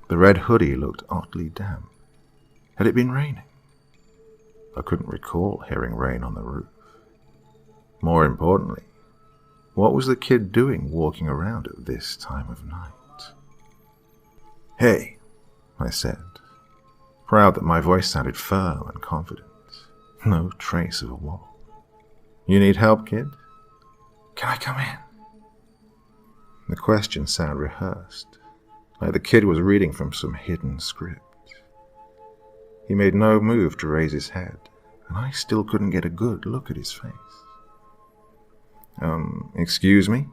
The red hoodie looked oddly damp. Had it been raining? I couldn't recall hearing rain on the roof. More importantly, what was the kid doing walking around at this time of night? "Hey," I said, proud that my voice sounded firm and confident. No trace of a wobble. "You need help, kid? Can I come in?" The question sounded rehearsed, like the kid was reading from some hidden script. He made no move to raise his head, and I still couldn't get a good look at his face. Excuse me?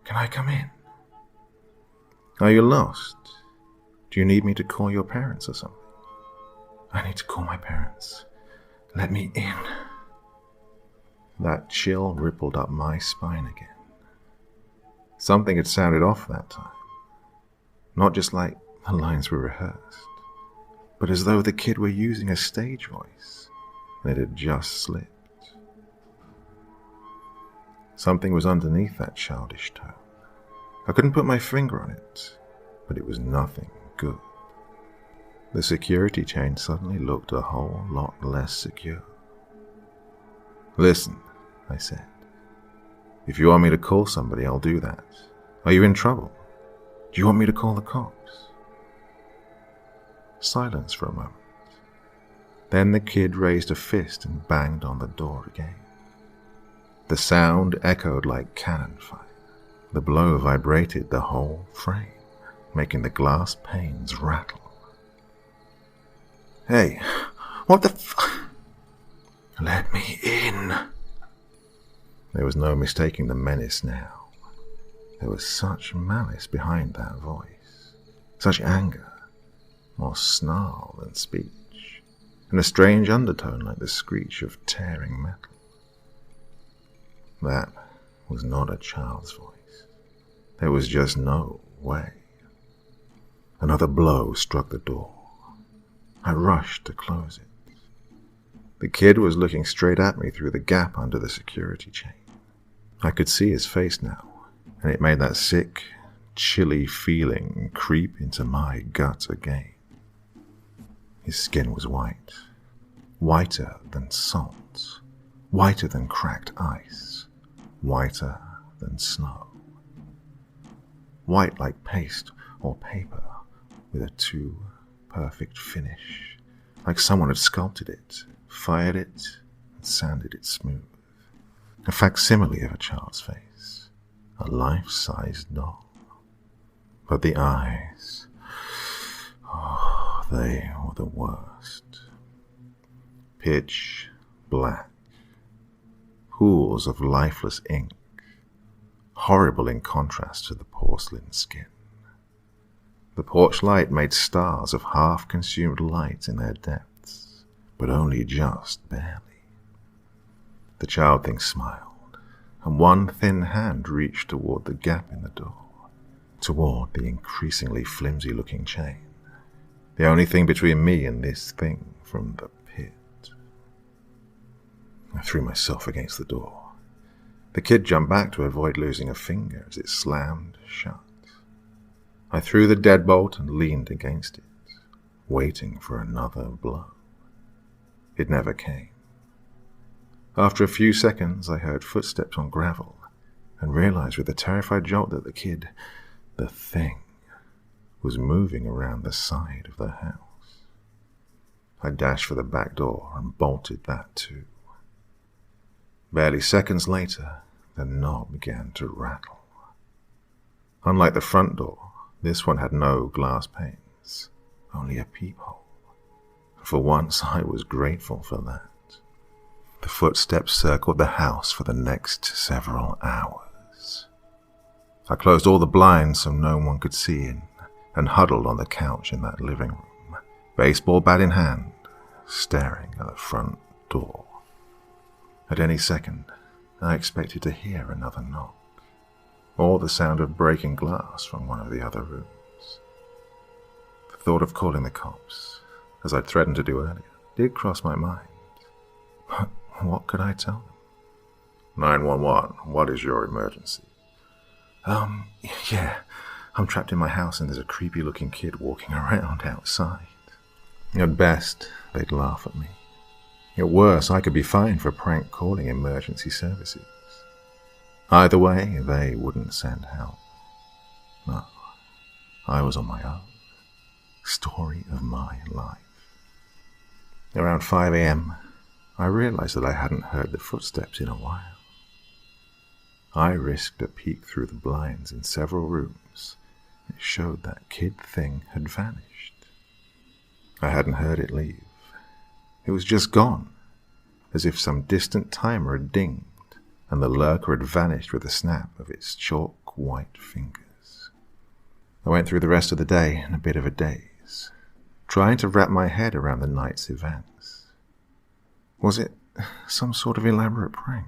Can I come in? Are you lost? Do you need me to call your parents or something?" "I need to call my parents. Let me in." That chill rippled up my spine again. Something had sounded off that time. Not just like the lines were rehearsed, but as though the kid were using a stage voice and it had just slipped. Something was underneath that childish tone. I couldn't put my finger on it, but it was nothing good. The security chain suddenly looked a whole lot less secure. "Listen," I said. "If you want me to call somebody, I'll do that. Are you in trouble? Do you want me to call the cops?" Silence for a moment. Then the kid raised a fist and banged on the door again. The sound echoed like cannon fire. The blow vibrated the whole frame, making the glass panes rattle. "Hey, what the Let me in." There was no mistaking the menace now. There was such malice behind that voice, such anger, more snarl than speech, and a strange undertone like the screech of tearing metal. That was not a child's voice. There was just no way. Another blow struck the door. I rushed to close it. The kid was looking straight at me through the gap under the security chain. I could see his face now, and it made that sick, chilly feeling creep into my gut again. His skin was white, whiter than salt, whiter than cracked ice, whiter than snow. White like paste or paper with a too perfect finish, like someone had sculpted it, fired it, and sanded it smooth. A facsimile of a child's face, a life-sized doll. But the eyes, they were the worst. Pitch black, pools of lifeless ink, horrible in contrast to the porcelain skin. The porch light made stars of half-consumed light in their depths, but only just barely. The child thing smiled, and one thin hand reached toward the gap in the door, toward the increasingly flimsy-looking chain, the only thing between me and this thing from the pit. I threw myself against the door. The kid jumped back to avoid losing a finger as it slammed shut. I threw the deadbolt and leaned against it, waiting for another blow. It never came. After a few seconds, I heard footsteps on gravel and realized with a terrified jolt that the kid, the thing, was moving around the side of the house. I dashed for the back door and bolted that too. Barely seconds later, the knob began to rattle. Unlike the front door, this one had no glass panes, only a peephole. For once, I was grateful for that. The footsteps circled the house for the next several hours. I closed all the blinds so no one could see in, and huddled on the couch in that living room, baseball bat in hand, staring at the front door. At any second, I expected to hear another knock, or the sound of breaking glass from one of the other rooms. thought of calling the cops, as I'd threatened to do earlier, did cross my mind. But what could I tell them? 911, what is your emergency? Yeah, I'm trapped in my house and there's a creepy-looking kid walking around outside. At best, they'd laugh at me. At worst, I could be fined for prank calling emergency services. Either way, they wouldn't send help. No, I was on my own. Story of my life. Around 5 a.m., I realized that I hadn't heard the footsteps in a while. I risked a peek through the blinds in several rooms. It showed that kid thing had vanished. I hadn't heard it leave. It was just gone, as if some distant timer had dinged, and the lurker had vanished with a snap of its chalk white fingers. I went through the rest of the day in a bit of a daze, trying to wrap my head around the night's events. Was it some sort of elaborate prank?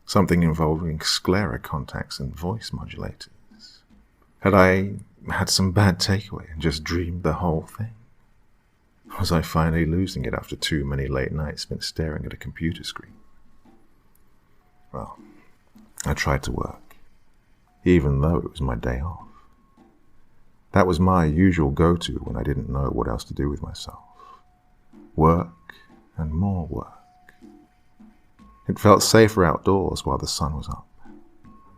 Something involving sclera contacts and voice modulators? Had I had some bad takeaway and just dreamed the whole thing? Was I finally losing it after too many late nights spent staring at a computer screen? Well, I tried to work, even though it was my day off. That was my usual go-to when I didn't know what else to do with myself. Work and more work. It felt safer outdoors while the sun was up,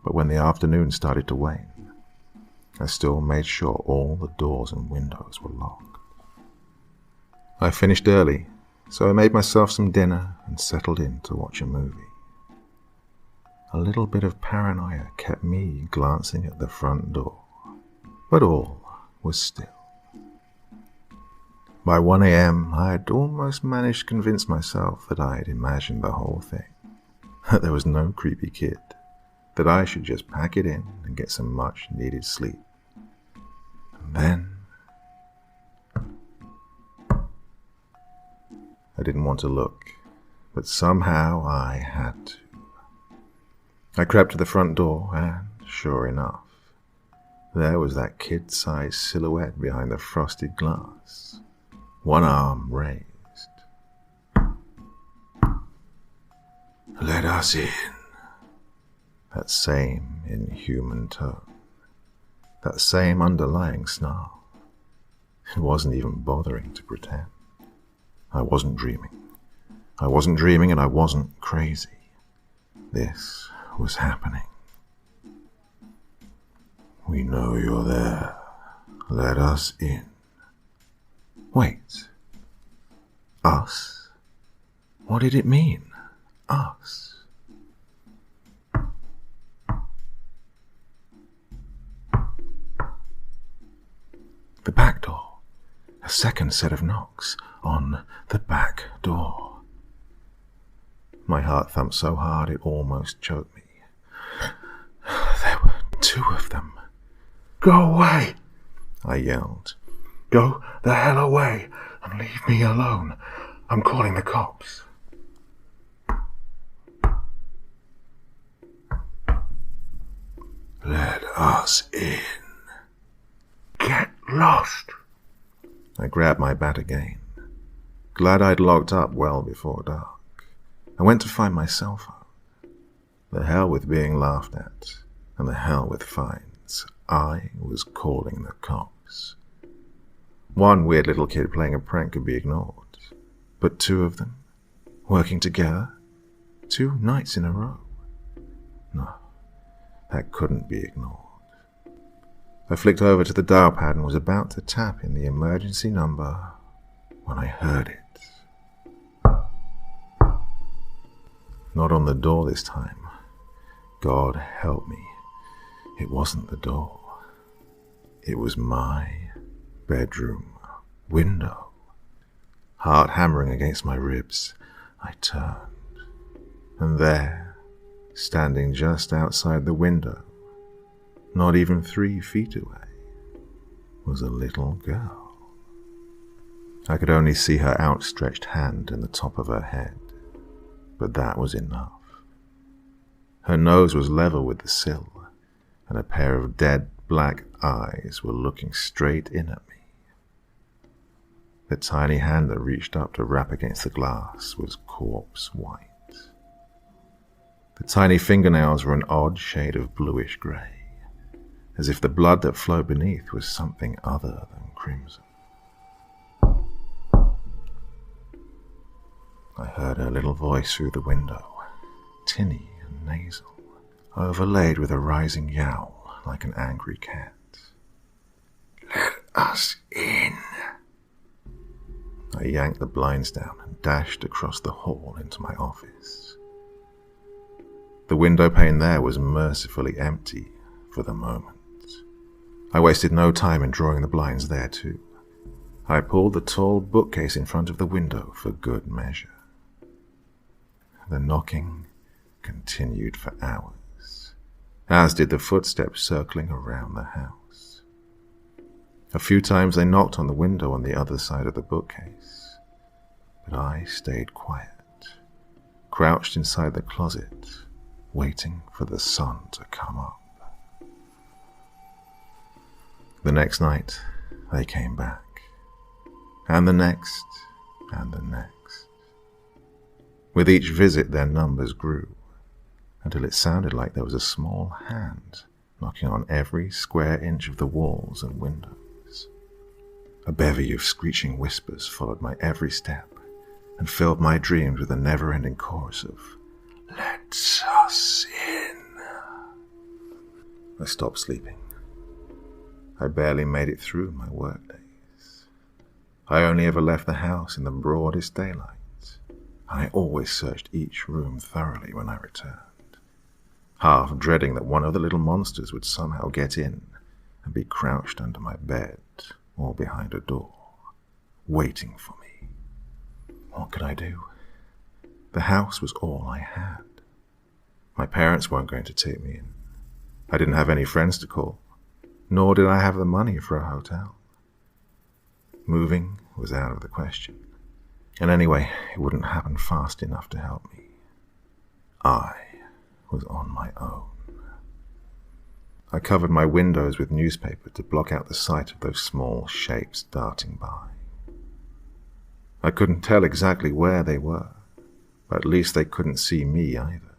but when the afternoon started to wane, I still made sure all the doors and windows were locked. I finished early, so I made myself some dinner and settled in to watch a movie. A little bit of paranoia kept me glancing at the front door, but all was still. By 1 a.m., I had almost managed to convince myself that I had imagined the whole thing, that there was no creepy kid, that I should just pack it in and get some much-needed sleep. And then I didn't want to look, but somehow I had to. I crept to the front door, and sure enough, there was that kid-sized silhouette behind the frosted glass, one arm raised. "Let us in." That same inhuman tone, that same underlying snarl. It wasn't even bothering to pretend. I wasn't dreaming. I wasn't dreaming and I wasn't crazy. This was happening. "We know you're there. Let us in." Wait. Us? What did it mean? Us? The back door. A second set of knocks on the back door. My heart thumped so hard it almost choked me. There were two of them. "Go away!" I yelled. "Go the hell away and leave me alone. I'm calling the cops." "Let us in." "Get lost." I grabbed my bat again. Glad I'd locked up well before dark. I went to find my cell phone. The hell with being laughed at, and the hell with fines. I was calling the cops. One weird little kid playing a prank could be ignored, but two of them, working together, 2 nights in a row. No, that couldn't be ignored. I flicked over to the dial pad and was about to tap in the emergency number when I heard it. Not on the door this time. God help me. It wasn't the door. It was my bedroom window. Heart hammering against my ribs, I turned. And there, standing just outside the window, not even 3 feet away, was a little girl. I could only see her outstretched hand and the top of her head, but that was enough. Her nose was level with the sill, and a pair of dead black eyes were looking straight in at me. The tiny hand that reached up to rap against the glass was corpse white. The tiny fingernails were an odd shade of bluish grey, as if the blood that flowed beneath was something other than crimson. I heard her little voice through the window, tinny and nasal, overlaid with a rising yowl like an angry cat. "Let us in." I yanked the blinds down and dashed across the hall into my office. The window pane there was mercifully empty for the moment. I wasted no time in drawing the blinds there too. I pulled the tall bookcase in front of the window for good measure. The knocking continued for hours, as did the footsteps circling around the house. A few times they knocked on the window on the other side of the bookcase, but I stayed quiet, crouched inside the closet, waiting for the sun to come up. The next night, they came back, and the next, and the next. With each visit, their numbers grew, until it sounded like there was a small hand knocking on every square inch of the walls and windows. A bevy of screeching whispers followed my every step and filled my dreams with a never-ending chorus of, "Let us in." I stopped sleeping. I barely made it through my workdays. I only ever left the house in the broadest daylight, and I always searched each room thoroughly when I returned, half dreading that one of the little monsters would somehow get in and be crouched under my bed or behind a door, waiting for me. What could I do? The house was all I had. My parents weren't going to take me in. I didn't have any friends to call, nor did I have the money for a hotel. Moving was out of the question. And anyway, it wouldn't happen fast enough to help me. I was on my own. I covered my windows with newspaper to block out the sight of those small shapes darting by. I couldn't tell exactly where they were, but at least they couldn't see me either.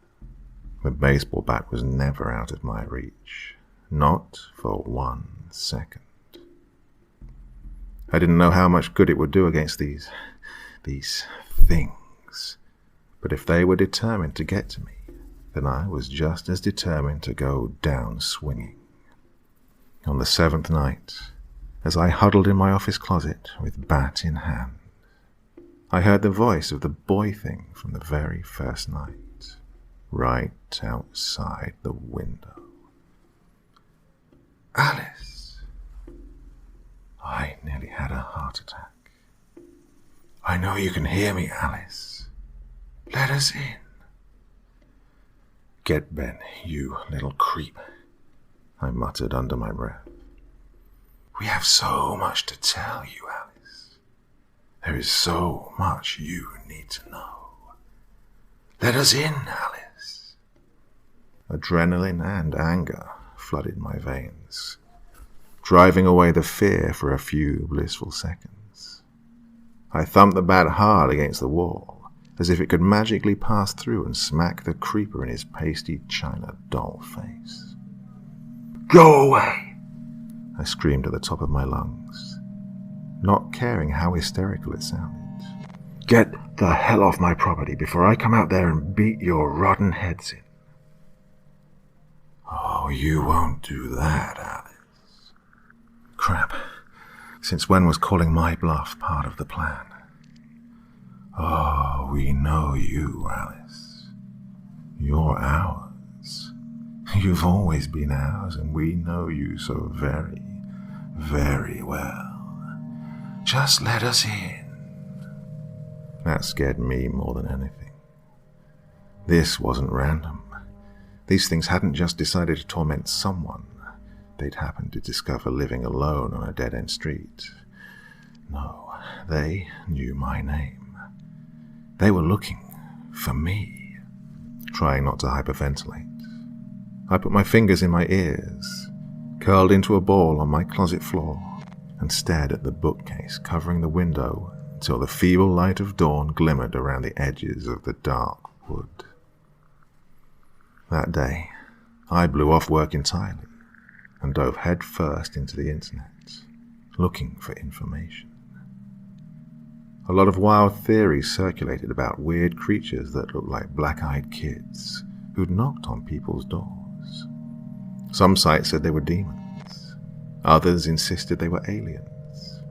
The baseball bat was never out of my reach, not for 1 second. I didn't know how much good it would do against these things, but if they were determined to get to me, then I was just as determined to go down swinging. On the 7th night, as I huddled in my office closet with bat in hand, I heard the voice of the boy thing from the very first night, right outside the window. "Alice!" I nearly had a heart attack. "I know you can hear me, Alice. Let us in." "Get Ben, you little creep," I muttered under my breath. "We have so much to tell you, Alice. There is so much you need to know. Let us in, Alice." Adrenaline and anger flooded my veins, driving away the fear for a few blissful seconds. I thumped the bat hard against the wall, as if it could magically pass through and smack the creeper in his pasty china doll face. "Go away!" I screamed at the top of my lungs, not caring how hysterical it sounded. "Get the hell off my property before I come out there and beat your rotten heads in." "Oh, you won't do that, Alice." Crap. Since when was calling my bluff part of the plan? "Oh, we know you, Alice. You're ours. You've always been ours, and we know you so very, very well. Just let us in." That scared me more than anything. This wasn't random. These things hadn't just decided to torment someone they'd happened to discover living alone on a dead-end street. No, they knew my name. They were looking for me. Trying not to hyperventilate, I put my fingers in my ears, curled into a ball on my closet floor, and stared at the bookcase covering the window until the feeble light of dawn glimmered around the edges of the dark wood. That day, I blew off work entirely and dove headfirst into the internet, looking for information. A lot of wild theories circulated about weird creatures that looked like black-eyed kids who'd knocked on people's doors. Some sites said they were demons. Others insisted they were aliens.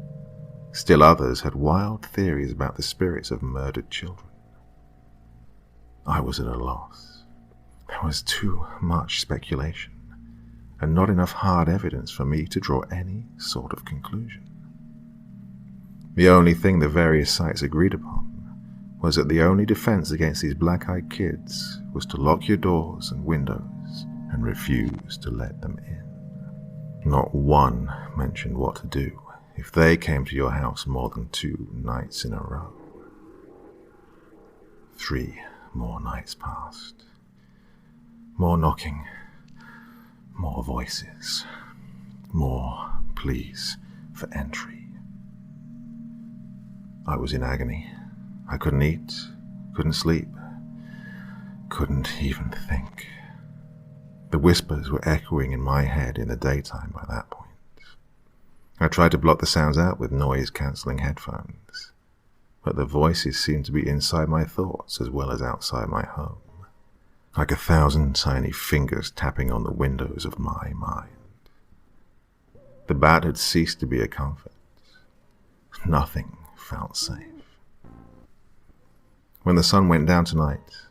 Still others had wild theories about the spirits of murdered children. I was at a loss. There was too much speculation, and not enough hard evidence for me to draw any sort of conclusion. The only thing the various sites agreed upon was that the only defense against these black-eyed kids was to lock your doors and windows and refuse to let them in. Not one mentioned what to do if they came to your house more than 2 nights in a row. 3 more nights passed. More knocking, more voices, more pleas for entry. I was in agony. I couldn't eat, couldn't sleep, couldn't even think. The whispers were echoing in my head in the daytime by that point. I tried to block the sounds out with noise-cancelling headphones, but the voices seemed to be inside my thoughts as well as outside my home, like 1,000 tiny fingers tapping on the windows of my mind. The bat had ceased to be a comfort. Nothing felt safe. When the sun went down tonight,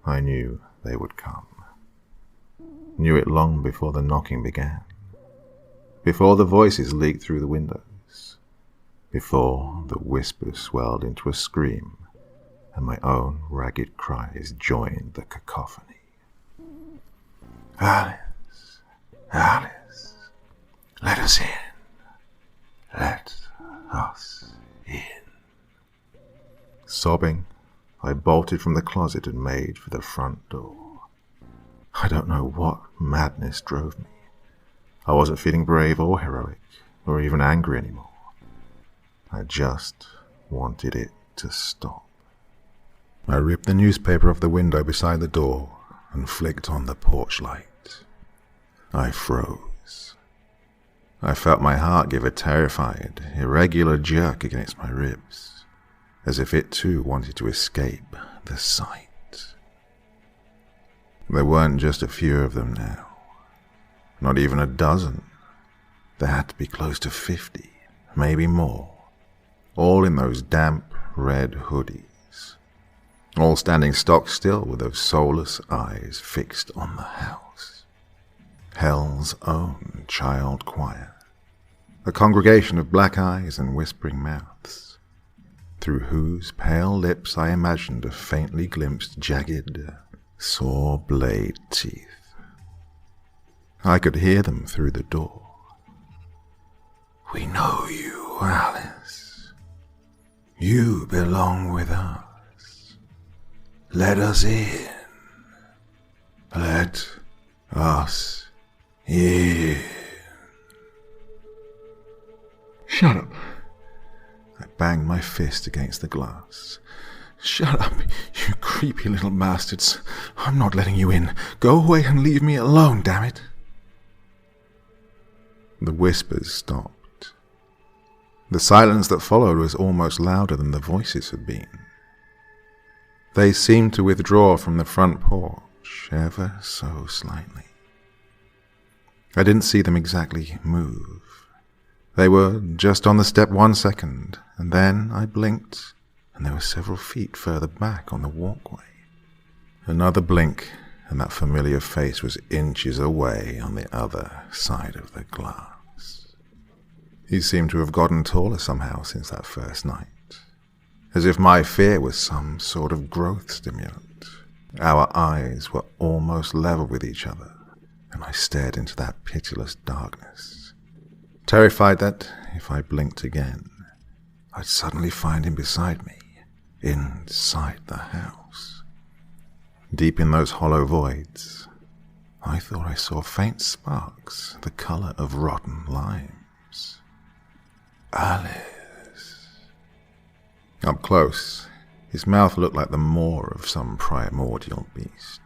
I knew they would come. Knew it long before the knocking began, before the voices leaked through the windows, before the whisper swelled into a scream and my own ragged cries joined the cacophony. Alice, Alice, let us in. Let us in. Sobbing, I bolted from the closet and made for the front door. I don't know what madness drove me. I wasn't feeling brave or heroic, or even angry anymore. I just wanted it to stop. I ripped the newspaper off the window beside the door and flicked on the porch light. I froze. I felt my heart give a terrified, irregular jerk against my ribs, as if it too wanted to escape the sight. There weren't just a few of them now. Not even a dozen. There had to be close to 50, maybe more, all in those damp red hoodies, all standing stock still with those soulless eyes fixed on the house. Hell's own child choir, a congregation of black eyes and whispering mouths, through whose pale lips I imagined a faintly glimpsed jagged, saw blade teeth. I could hear them through the door. We know you, Alice. You belong with us. Let us in. Let us in. Shut up. I banged my fist against the glass. Shut up, you creepy little bastards. I'm not letting you in. Go away and leave me alone, damn it. The whispers stopped. The silence that followed was almost louder than the voices had been. They seemed to withdraw from the front porch ever so slightly. I didn't see them exactly move. They were just on the step 1 second, and then I blinked, and they were several feet further back on the walkway. Another blink, and that familiar face was inches away on the other side of the glass. He seemed to have gotten taller somehow since that first night, as if my fear was some sort of growth stimulant. Our eyes were almost level with each other, and I stared into that pitiless darkness, terrified that, if I blinked again, I'd suddenly find him beside me, inside the house. Deep in those hollow voids, I thought I saw faint sparks the color of rotten limes. Alice. Up close, his mouth looked like the maw of some primordial beast.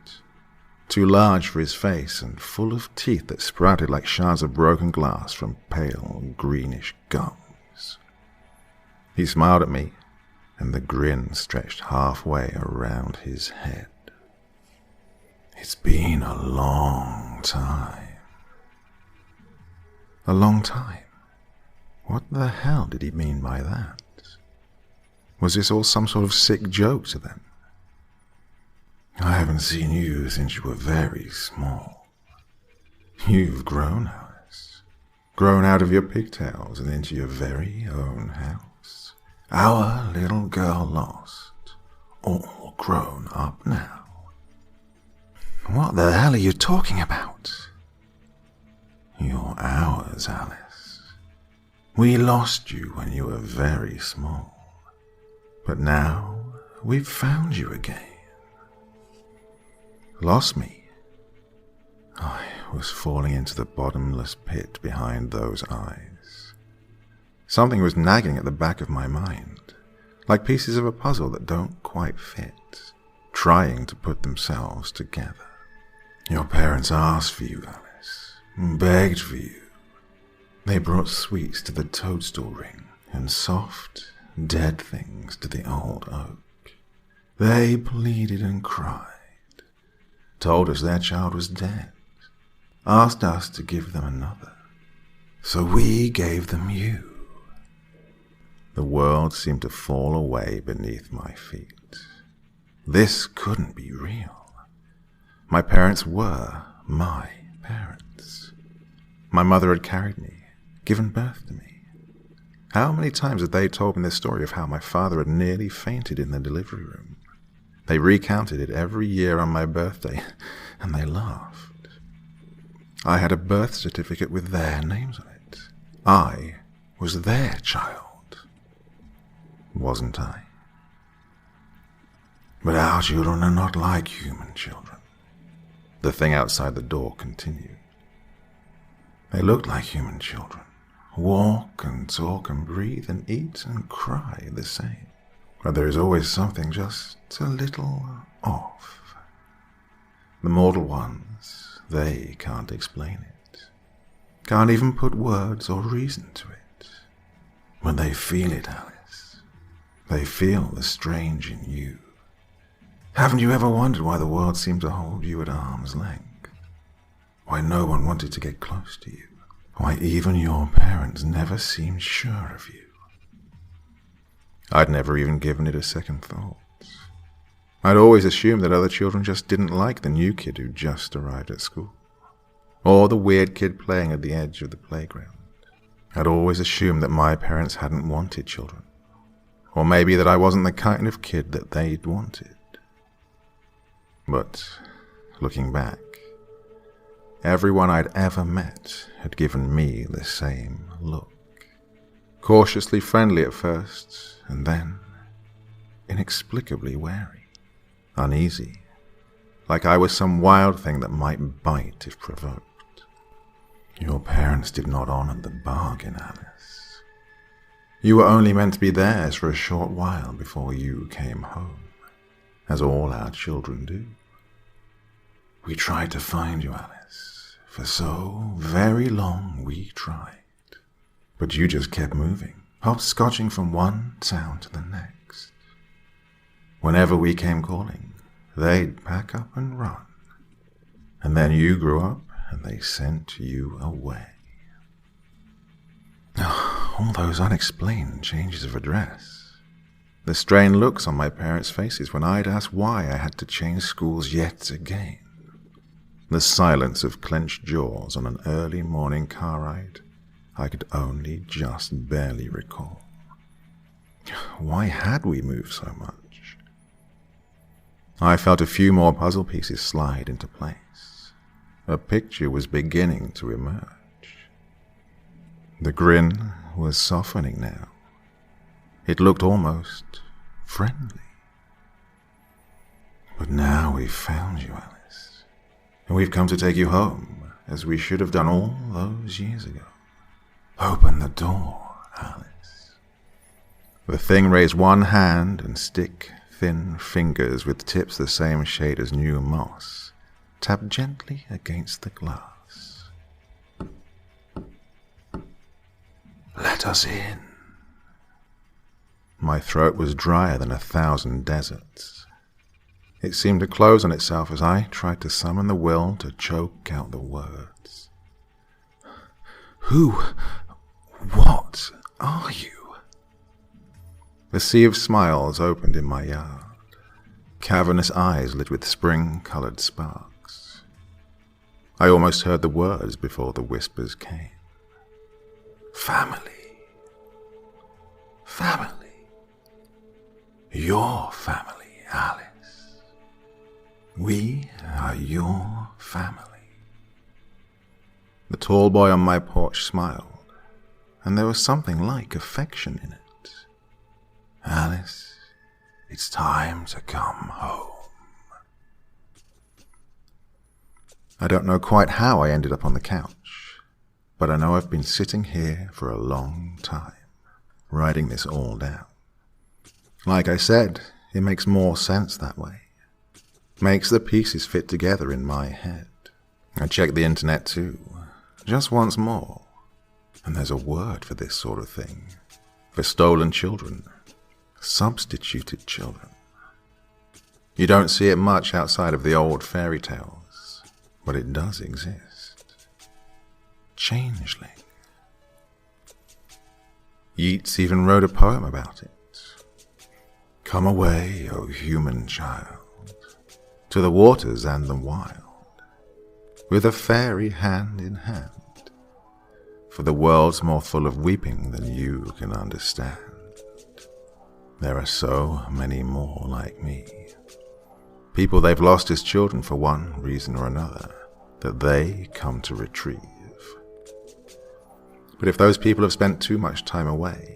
Too large for his face and full of teeth that sprouted like shards of broken glass from pale greenish gums. He smiled at me, and the grin stretched halfway around his head. It's been a long time. A long time? What the hell did he mean by that? Was this all some sort of sick joke to them? I haven't seen you since you were very small. You've grown, Alice. Grown out of your pigtails and into your very own house. Our little girl lost. All grown up now. What the hell are you talking about? You're ours, Alice. We lost you when you were very small. But now we've found you again. Lost me? I was falling into the bottomless pit behind those eyes. Something was nagging at the back of my mind, like pieces of a puzzle that don't quite fit, trying to put themselves together. Your parents asked for you, Alice, begged for you. They brought sweets to the toadstool ring and soft, dead things to the old oak. They pleaded and cried, told us their child was dead, asked us to give them another. So we gave them you. The world seemed to fall away beneath my feet. This couldn't be real. My parents were my parents. My mother had carried me, given birth to me. How many times had they told me the story of how my father had nearly fainted in the delivery room? They recounted it every year on my birthday, and they laughed. I had a birth certificate with their names on it. I was their child. Wasn't I? But our children are not like human children. The thing outside the door continued. They looked like human children. Walk and talk and breathe and eat and cry the same. But there is always something just a little off. The mortal ones, they can't explain it. Can't even put words or reason to it. When they feel it, Alice, they feel the strange in you. Haven't you ever wondered why the world seemed to hold you at arm's length? Why no one wanted to get close to you? Why even your parents never seemed sure of you? I'd never even given it a second thought. I'd always assumed that other children just didn't like the new kid who just arrived at school, or the weird kid playing at the edge of the playground. I'd always assumed that my parents hadn't wanted children, or maybe that I wasn't the kind of kid that they'd wanted. But, looking back, everyone I'd ever met had given me the same look. Cautiously friendly at first, and then inexplicably wary, uneasy, like I was some wild thing that might bite if provoked. Your parents did not honor the bargain, Alice. You were only meant to be theirs for a short while before you came home, as all our children do. We tried to find you, Alice. For so very long we tried. But you just kept moving, hopscotching from one town to the next. Whenever we came calling, they'd pack up and run. And then you grew up and they sent you away. All those unexplained changes of address. The strained looks on my parents' faces when I'd ask why I had to change schools yet again. The silence of clenched jaws on an early morning car ride I could only just barely recall. Why had we moved so much? I felt a few more puzzle pieces slide into place. A picture was beginning to emerge. The grin was softening now. It looked almost friendly. But now we've found you, Alice, and we've come to take you home, as we should have done all those years ago. Open the door, Alice. The thing raised one hand, and stick-thin fingers with tips the same shade as new moss tapped gently against the glass. Let us in. My throat was drier than 1,000 deserts. It seemed to close on itself as I tried to summon the will to choke out the words. What are you? The sea of smiles opened in my yard, cavernous eyes lit with spring-colored sparks. I almost heard the words before the whispers came. Family. Family. Your family, Alice. We are your family. The tall boy on my porch smiled, and there was something like affection in it. Alice, it's time to come home. I don't know quite how I ended up on the couch, but I know I've been sitting here for a long time, writing this all down. Like I said, it makes more sense that way. Makes the pieces fit together in my head. I checked the internet too, just once more, and there's a word for this sort of thing. For stolen children. Substituted children. You don't see it much outside of the old fairy tales, but it does exist. Changeling. Yeats even wrote a poem about it. Come away, O human child, to the waters and the wild, with a fairy hand in hand, for the world's more full of weeping than you can understand. There are so many more like me. People they've lost as children for one reason or another, that they come to retrieve. But if those people have spent too much time away,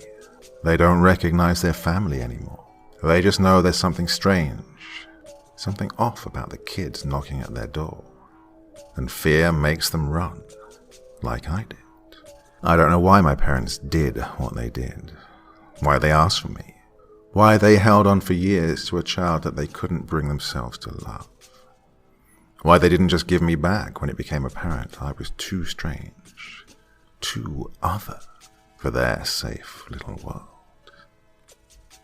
they don't recognize their family anymore. They just know there's something strange, something off about the kids knocking at their door, and fear makes them run, like I did. I don't know why my parents did what they did, why they asked for me, why they held on for years to a child that they couldn't bring themselves to love, why they didn't just give me back when it became apparent I was too strange, too other for their safe little world.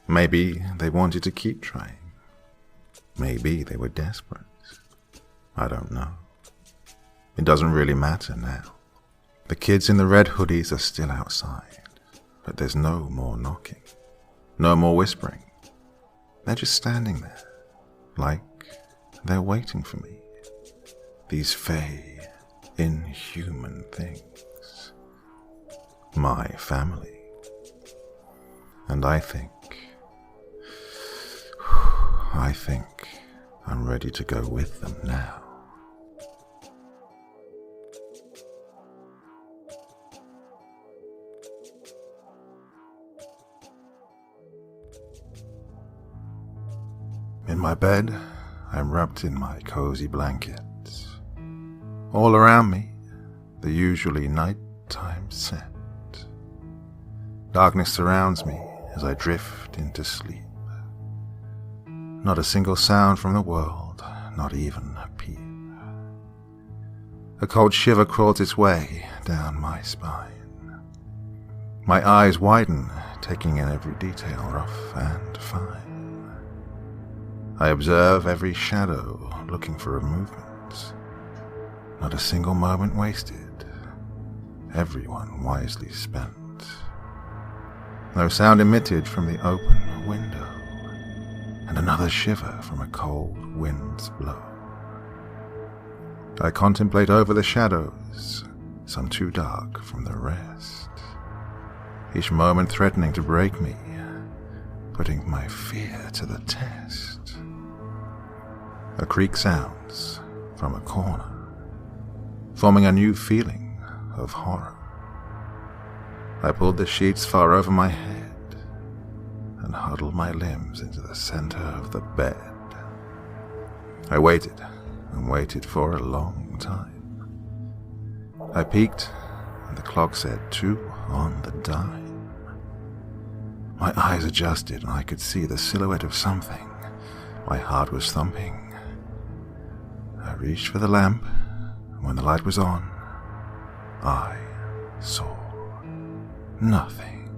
Maybe they wanted to keep trying. Maybe they were desperate. I don't know. It doesn't really matter now. The kids in the red hoodies are still outside, but there's no more knocking, no more whispering. They're just standing there, like they're waiting for me. These fey, inhuman things. My family. And I think I'm ready to go with them now. In my bed, I'm wrapped in my cozy blankets. All around me, the usually nighttime set. Darkness surrounds me as I drift into sleep. Not a single sound from the world, not even a peep. A cold shiver crawls its way down my spine. My eyes widen, taking in every detail, rough and fine. I observe every shadow, looking for a movement. Not a single moment wasted, everyone wisely spent. No sound emitted from the open window, and another shiver from a cold wind's blow. I contemplate over the shadows, some too dark from the rest, each moment threatening to break me, putting my fear to the test. A creak sounds from a corner, forming a new feeling of horror. I pulled the sheets far over my head and huddled my limbs into the center of the bed. I waited and waited for a long time. I peeked, and the clock said 2 on the dime. My eyes adjusted and I could see the silhouette of something. My heart was thumping. I reached for the lamp, and when the light was on, I saw nothing.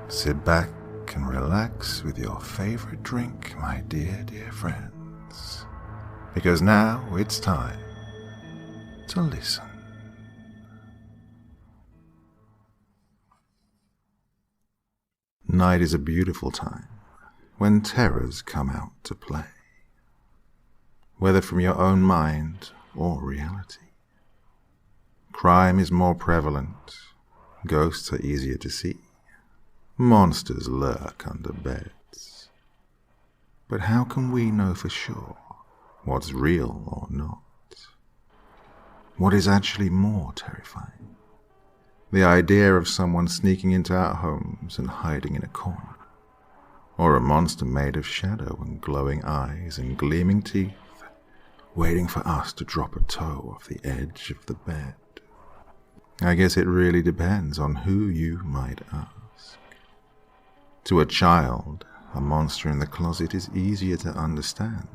Sit back and relax with your favorite drink, my dear, dear friends, because now it's time to listen. Night is a beautiful time when terrors come out to play, whether from your own mind or reality. Crime is more prevalent, ghosts are easier to see, monsters lurk under beds. But how can we know for sure what's real or not? What is actually more terrifying? The idea of someone sneaking into our homes and hiding in a corner, or a monster made of shadow and glowing eyes and gleaming teeth, waiting for us to drop a toe off the edge of the bed. I guess it really depends on who you might ask. To a child, a monster in the closet is easier to understand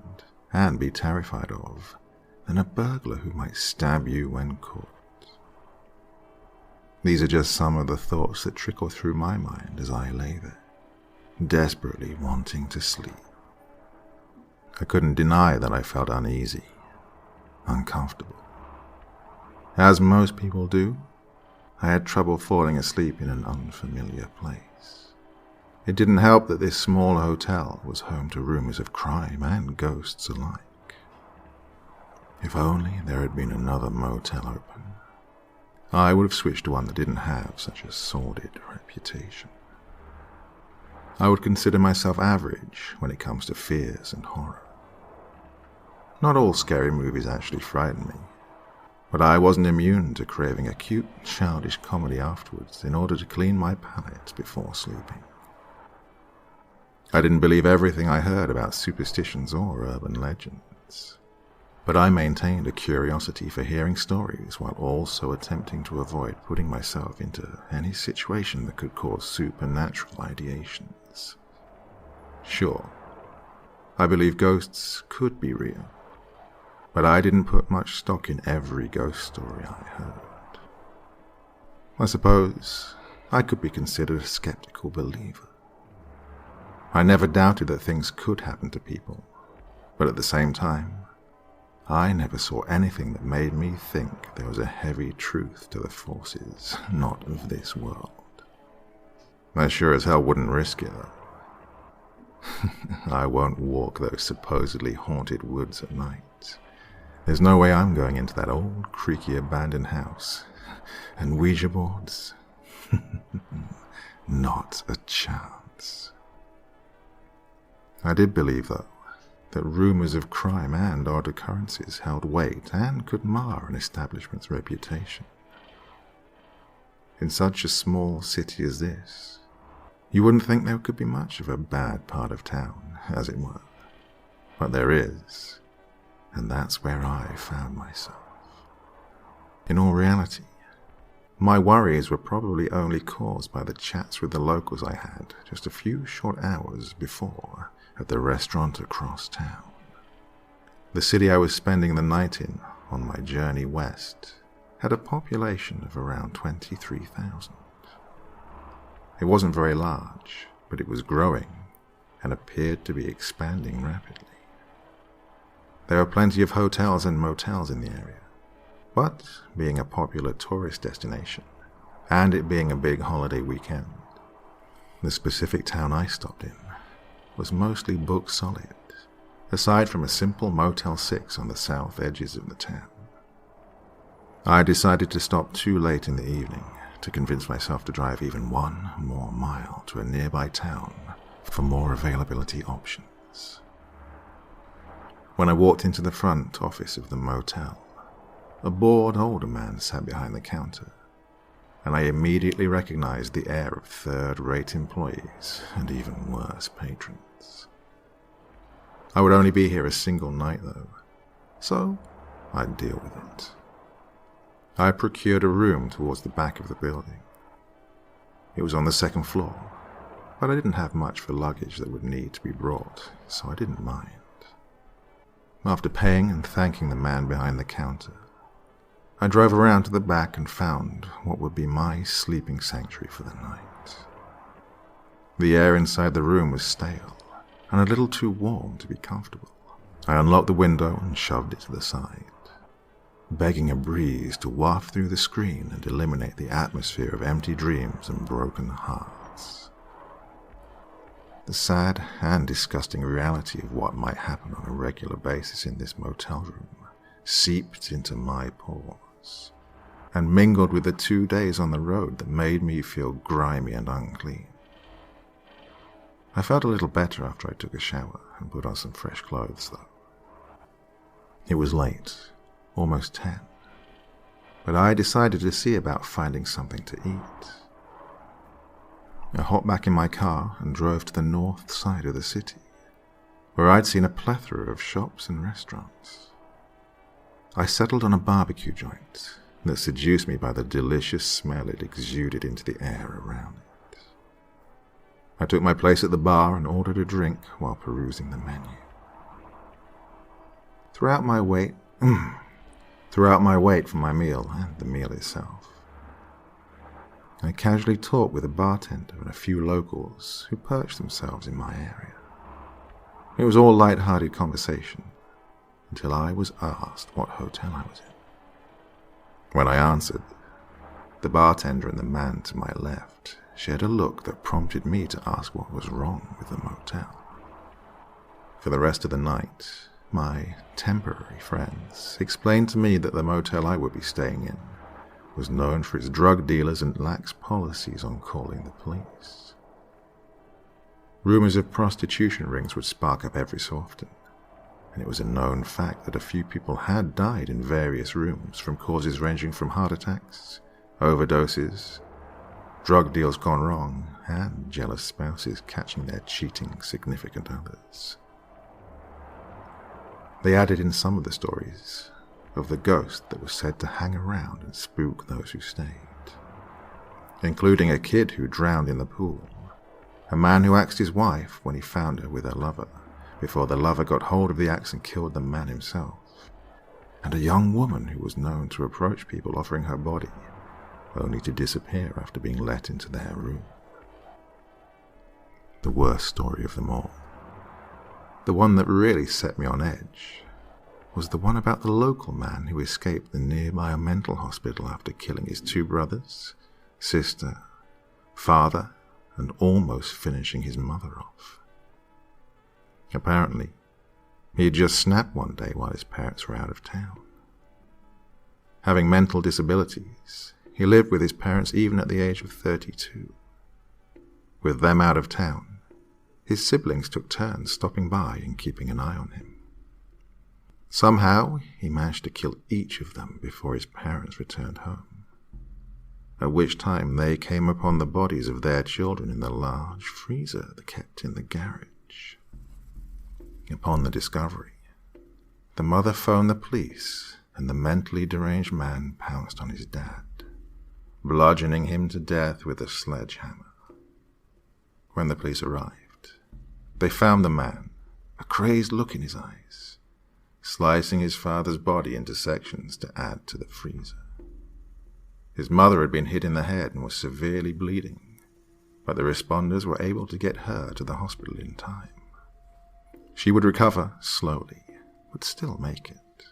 and be terrified of than a burglar who might stab you when caught. These are just some of the thoughts that trickle through my mind as I lay there, desperately wanting to sleep. I couldn't deny that I felt uneasy, uncomfortable. As most people do, I had trouble falling asleep in an unfamiliar place. It didn't help that this small hotel was home to rumors of crime and ghosts alike. If only there had been another motel open, I would have switched to one that didn't have such a sordid reputation. I would consider myself average when it comes to fears and horror. Not all scary movies actually frighten me, but I wasn't immune to craving a cute, childish comedy afterwards in order to clean my palate before sleeping. I didn't believe everything I heard about superstitions or urban legends, but I maintained a curiosity for hearing stories while also attempting to avoid putting myself into any situation that could cause supernatural ideations. Sure, I believe ghosts could be real, but I didn't put much stock in every ghost story I heard. I suppose I could be considered a skeptical believer. I never doubted that things could happen to people, but at the same time, I never saw anything that made me think there was a heavy truth to the forces not of this world. I sure as hell wouldn't risk it, though. I won't walk those supposedly haunted woods at night. There's no way I'm going into that old, creaky, abandoned house. And Ouija boards? Not a chance. I did believe, though, that rumors of crime and odd occurrences held weight and could mar an establishment's reputation. In such a small city as this, you wouldn't think there could be much of a bad part of town, as it were. But there is, and that's where I found myself. In all reality, my worries were probably only caused by the chats with the locals I had just a few short hours before at the restaurant across town. The city I was spending the night in on my journey west had a population of around 23,000. It wasn't very large, but it was growing and appeared to be expanding rapidly. There were plenty of hotels and motels in the area, but being a popular tourist destination, and it being a big holiday weekend, the specific town I stopped in was mostly booked solid, aside from a simple Motel 6 on the south edges of the town. I decided to stop too late in the evening to convince myself to drive even one more mile to a nearby town for more availability options. When I walked into the front office of the motel, a bored older man sat behind the counter, and I immediately recognized the air of third-rate employees and even worse patrons. I would only be here a single night, though, so I'd deal with it. I procured a room towards the back of the building, It was on the second floor, but I didn't have much for luggage that would need to be brought, so I didn't mind. After paying and thanking the man behind the counter, I drove around to the back and found what would be my sleeping sanctuary for the night. The air inside the room was stale and a little too warm to be comfortable. I unlocked the window and shoved it to the side, begging a breeze to waft through the screen and eliminate the atmosphere of empty dreams and broken hearts. The sad and disgusting reality of what might happen on a regular basis in this motel room seeped into my pores and mingled with the 2 days on the road that made me feel grimy and unclean. I felt a little better after I took a shower and put on some fresh clothes, though. It was late, almost 10, but I decided to see about finding something to eat. I hopped back in my car and drove to the north side of the city, where I'd seen a plethora of shops and restaurants. I settled on a barbecue joint that seduced me by the delicious smell it exuded into the air around it. I took my place at the bar and ordered a drink while perusing the menu. Throughout my wait for my meal and the meal itself, I casually talked with a bartender and a few locals who perched themselves in my area. It was all light-hearted conversation until I was asked what hotel I was in. When I answered, the bartender and the man to my left shared a look that prompted me to ask what was wrong with the motel. For the rest of the night, my temporary friends explained to me that the motel I would be staying in was known for its drug dealers and lax policies on calling the police. Rumors of prostitution rings would spark up every so often, and it was a known fact that a few people had died in various rooms from causes ranging from heart attacks, overdoses, drug deals gone wrong, and jealous spouses catching their cheating significant others. They added in some of the stories of the ghost that was said to hang around and spook those who stayed, including a kid who drowned in the pool, a man who axed his wife when he found her with her lover before the lover got hold of the axe and killed the man himself, and a young woman who was known to approach people offering her body, only to disappear after being let into their room. The worst story of them all, the one that really set me on edge, was the one about the local man who escaped the nearby mental hospital after killing his 2 brothers, sister, father, and almost finishing his mother off. Apparently, he had just snapped one day while his parents were out of town. Having mental disabilities, he lived with his parents even at the age of 32. With them out of town, his siblings took turns stopping by and keeping an eye on him. Somehow, he managed to kill each of them before his parents returned home, at which time they came upon the bodies of their children in the large freezer they kept in the garage. Upon the discovery, the mother phoned the police, and the mentally deranged man pounced on his dad, bludgeoning him to death with a sledgehammer. When the police arrived, they found the man, a crazed look in his eyes, slicing his father's body into sections to add to the freezer. His mother had been hit in the head and was severely bleeding, but the responders were able to get her to the hospital in time. She would recover slowly, but still make it.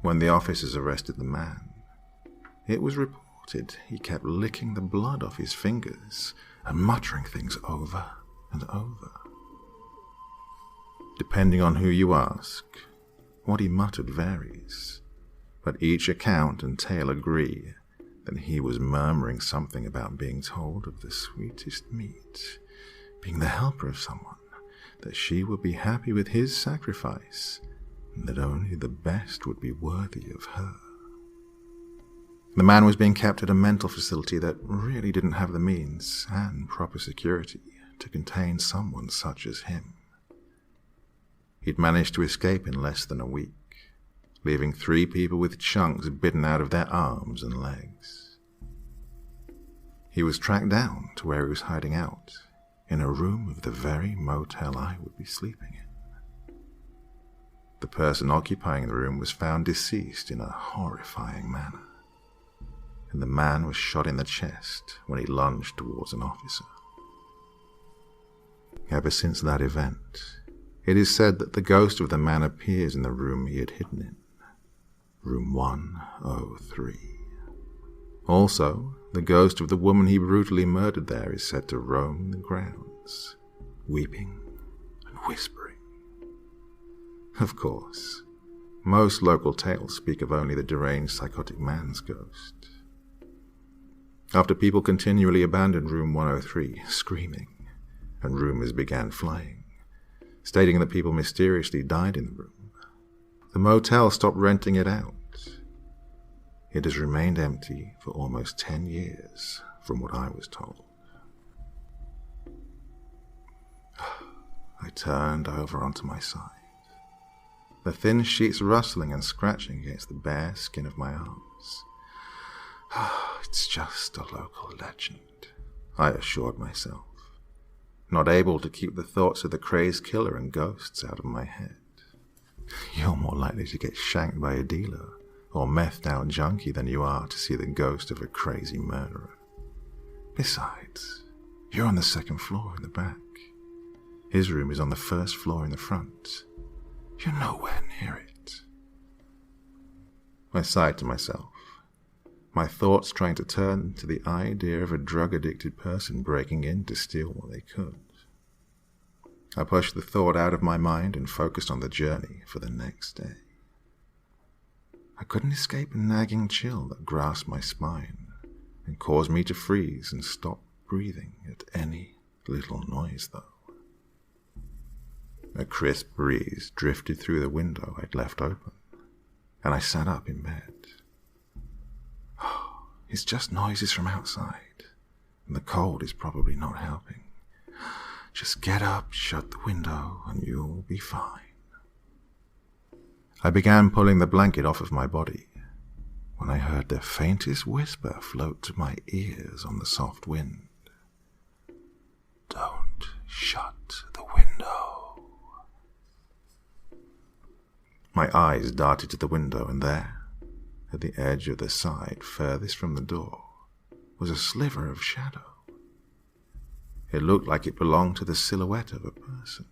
When the officers arrested the man, it was reported he kept licking the blood off his fingers and muttering things over and over. Depending on who you ask, what he muttered varies, but each account and tale agree that he was murmuring something about being told of the sweetest meat, being the helper of someone, that she would be happy with his sacrifice, and that only the best would be worthy of her. The man was being kept at a mental facility that really didn't have the means and proper security to contain someone such as him. He'd managed to escape in less than a week, leaving 3 people with chunks bitten out of their arms and legs. He was tracked down to where he was hiding out, in a room of the very motel I would be sleeping in. The person occupying the room was found deceased in a horrifying manner, and the man was shot in the chest when he lunged towards an officer. Ever since that event, it is said that the ghost of the man appears in the room he had hidden in, room 103. Also, the ghost of the woman he brutally murdered there is said to roam the grounds, weeping and whispering. Of course, most local tales speak of only the deranged psychotic man's ghost. After people continually abandoned room 103, screaming, and rumors began flying, stating that people mysteriously died in the room, the motel stopped renting it out. It has remained empty for almost 10 years, from what I was told. I turned over onto my side, the thin sheets rustling and scratching against the bare skin of my arms. It's just a local legend, I assured myself, not able to keep the thoughts of the crazed killer and ghosts out of my head. You're more likely to get shanked by a dealer or methed out junkie than you are to see the ghost of a crazy murderer. Besides, you're on the second floor in the back. His room is on the first floor in the front. You're nowhere near it. I sighed to myself, my thoughts trying to turn to the idea of a drug-addicted person breaking in to steal what they could. I pushed the thought out of my mind and focused on the journey for the next day. I couldn't escape a nagging chill that grasped my spine and caused me to freeze and stop breathing at any little noise, though. A crisp breeze drifted through the window I'd left open, and I sat up in bed. It's just noises from outside, and the cold is probably not helping. Just get up, shut the window, and you'll be fine. I began pulling the blanket off of my body when I heard the faintest whisper float to my ears on the soft wind. Don't shut the window. My eyes darted to the window, and there, at the edge of the side furthest from the door, was a sliver of shadow. It looked like it belonged to the silhouette of a person.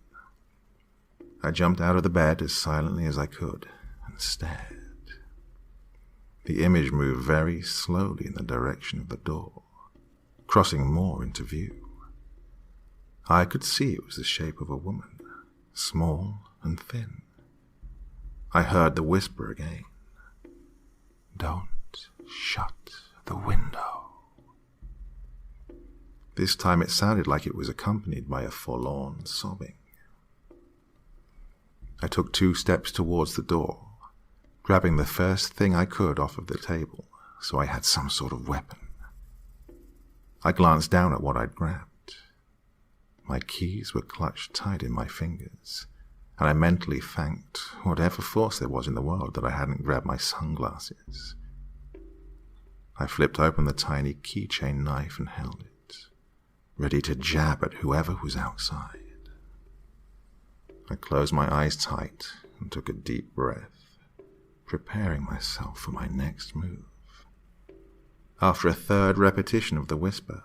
I jumped out of the bed as silently as I could and stared. The image moved very slowly in the direction of the door, crossing more into view. I could see it was the shape of a woman, small and thin. I heard the whisper again. Don't shut the window. This time it sounded like it was accompanied by a forlorn sobbing. I took 2 steps towards the door, grabbing the first thing I could off of the table, so I had some sort of weapon. I glanced down at what I'd grabbed. My keys were clutched tight in my fingers, and I mentally thanked whatever force there was in the world that I hadn't grabbed my sunglasses. I flipped open the tiny keychain knife and held it, ready to jab at whoever was outside. I closed my eyes tight and took a deep breath, preparing myself for my next move. After a third repetition of the whisper,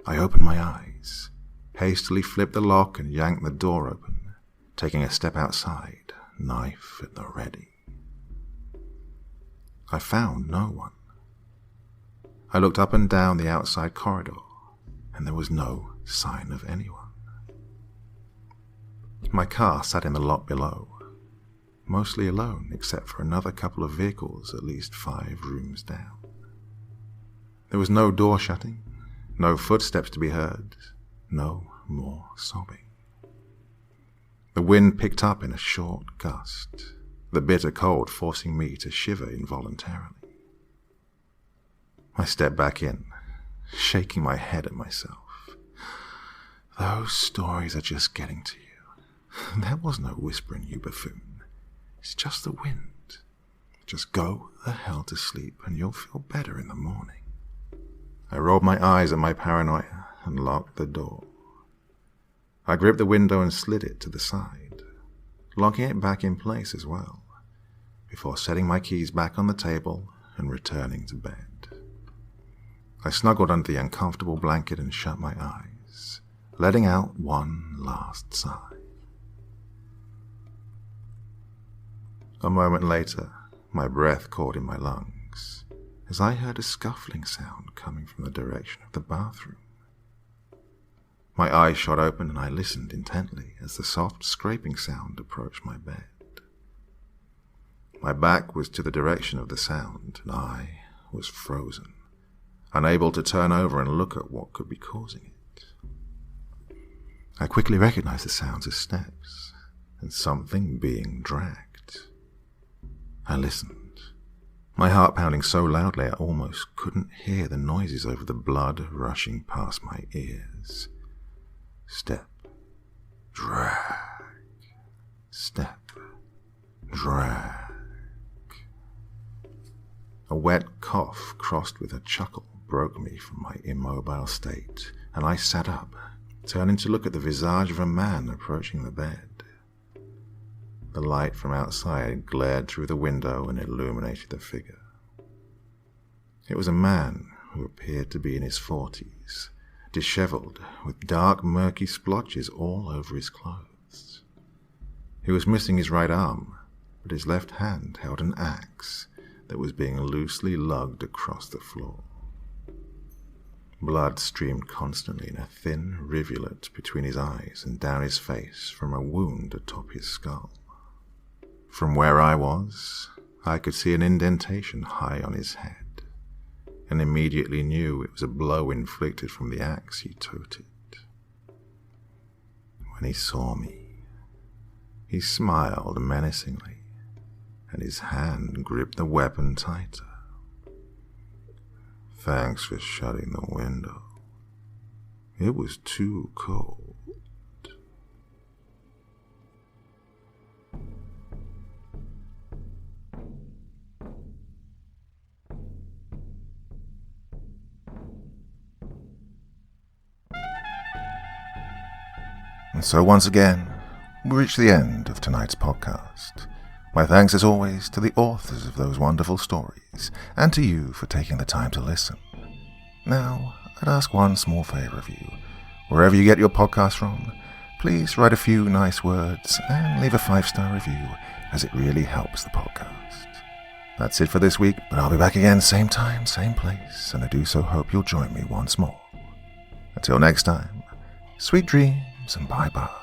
I opened my eyes, hastily flipped the lock and yanked the door open, taking a step outside, knife at the ready. I found no one. I looked up and down the outside corridor, and there was no sign of anyone. My car sat in the lot below, mostly alone except for another couple of vehicles at least 5 rooms down. There was no door shutting, no footsteps to be heard, no more sobbing. The wind picked up in a short gust, the bitter cold forcing me to shiver involuntarily. I stepped back in, shaking my head at myself. Those stories are just getting to you. There was no whispering, you buffoon. It's just the wind. Just go the hell to sleep and you'll feel better in the morning. I rolled my eyes at my paranoia and locked the door. I gripped the window and slid it to the side, locking it back in place as well, before setting my keys back on the table and returning to bed. I snuggled under the uncomfortable blanket and shut my eyes, letting out one last sigh. A moment later, my breath caught in my lungs as I heard a scuffling sound coming from the direction of the bathroom. My eyes shot open and I listened intently as the soft scraping sound approached my bed. My back was to the direction of the sound and I was frozen, unable to turn over and look at what could be causing it. I quickly recognized the sounds as steps and something being dragged. I listened, my heart pounding so loudly I almost couldn't hear the noises over the blood rushing past my ears. Step, drag, step, drag. A wet cough crossed with a chuckle broke me from my immobile state, and I sat up, turning to look at the visage of a man approaching the bed. The light from outside glared through the window and illuminated the figure. It was a man who appeared to be in his 40s, disheveled, with dark, murky splotches all over his clothes. He was missing his right arm, but his left hand held an axe that was being loosely lugged across the floor. Blood streamed constantly in a thin rivulet between his eyes and down his face from a wound atop his skull. From where I was, I could see an indentation high on his head, and immediately knew it was a blow inflicted from the axe he toted. When he saw me, he smiled menacingly, and his hand gripped the weapon tighter. Thanks for shutting the window. It was too cold. And so once again, we reach the end of tonight's podcast. My thanks as always to the authors of those wonderful stories, and to you for taking the time to listen. Now, I'd ask one small favor of you. Wherever you get your podcast from, please write a few nice words and leave a 5-star review, as it really helps the podcast. That's it for this week, but I'll be back again same time, same place, and I do so hope you'll join me once more. Until next time, sweet dreams and bye-bye.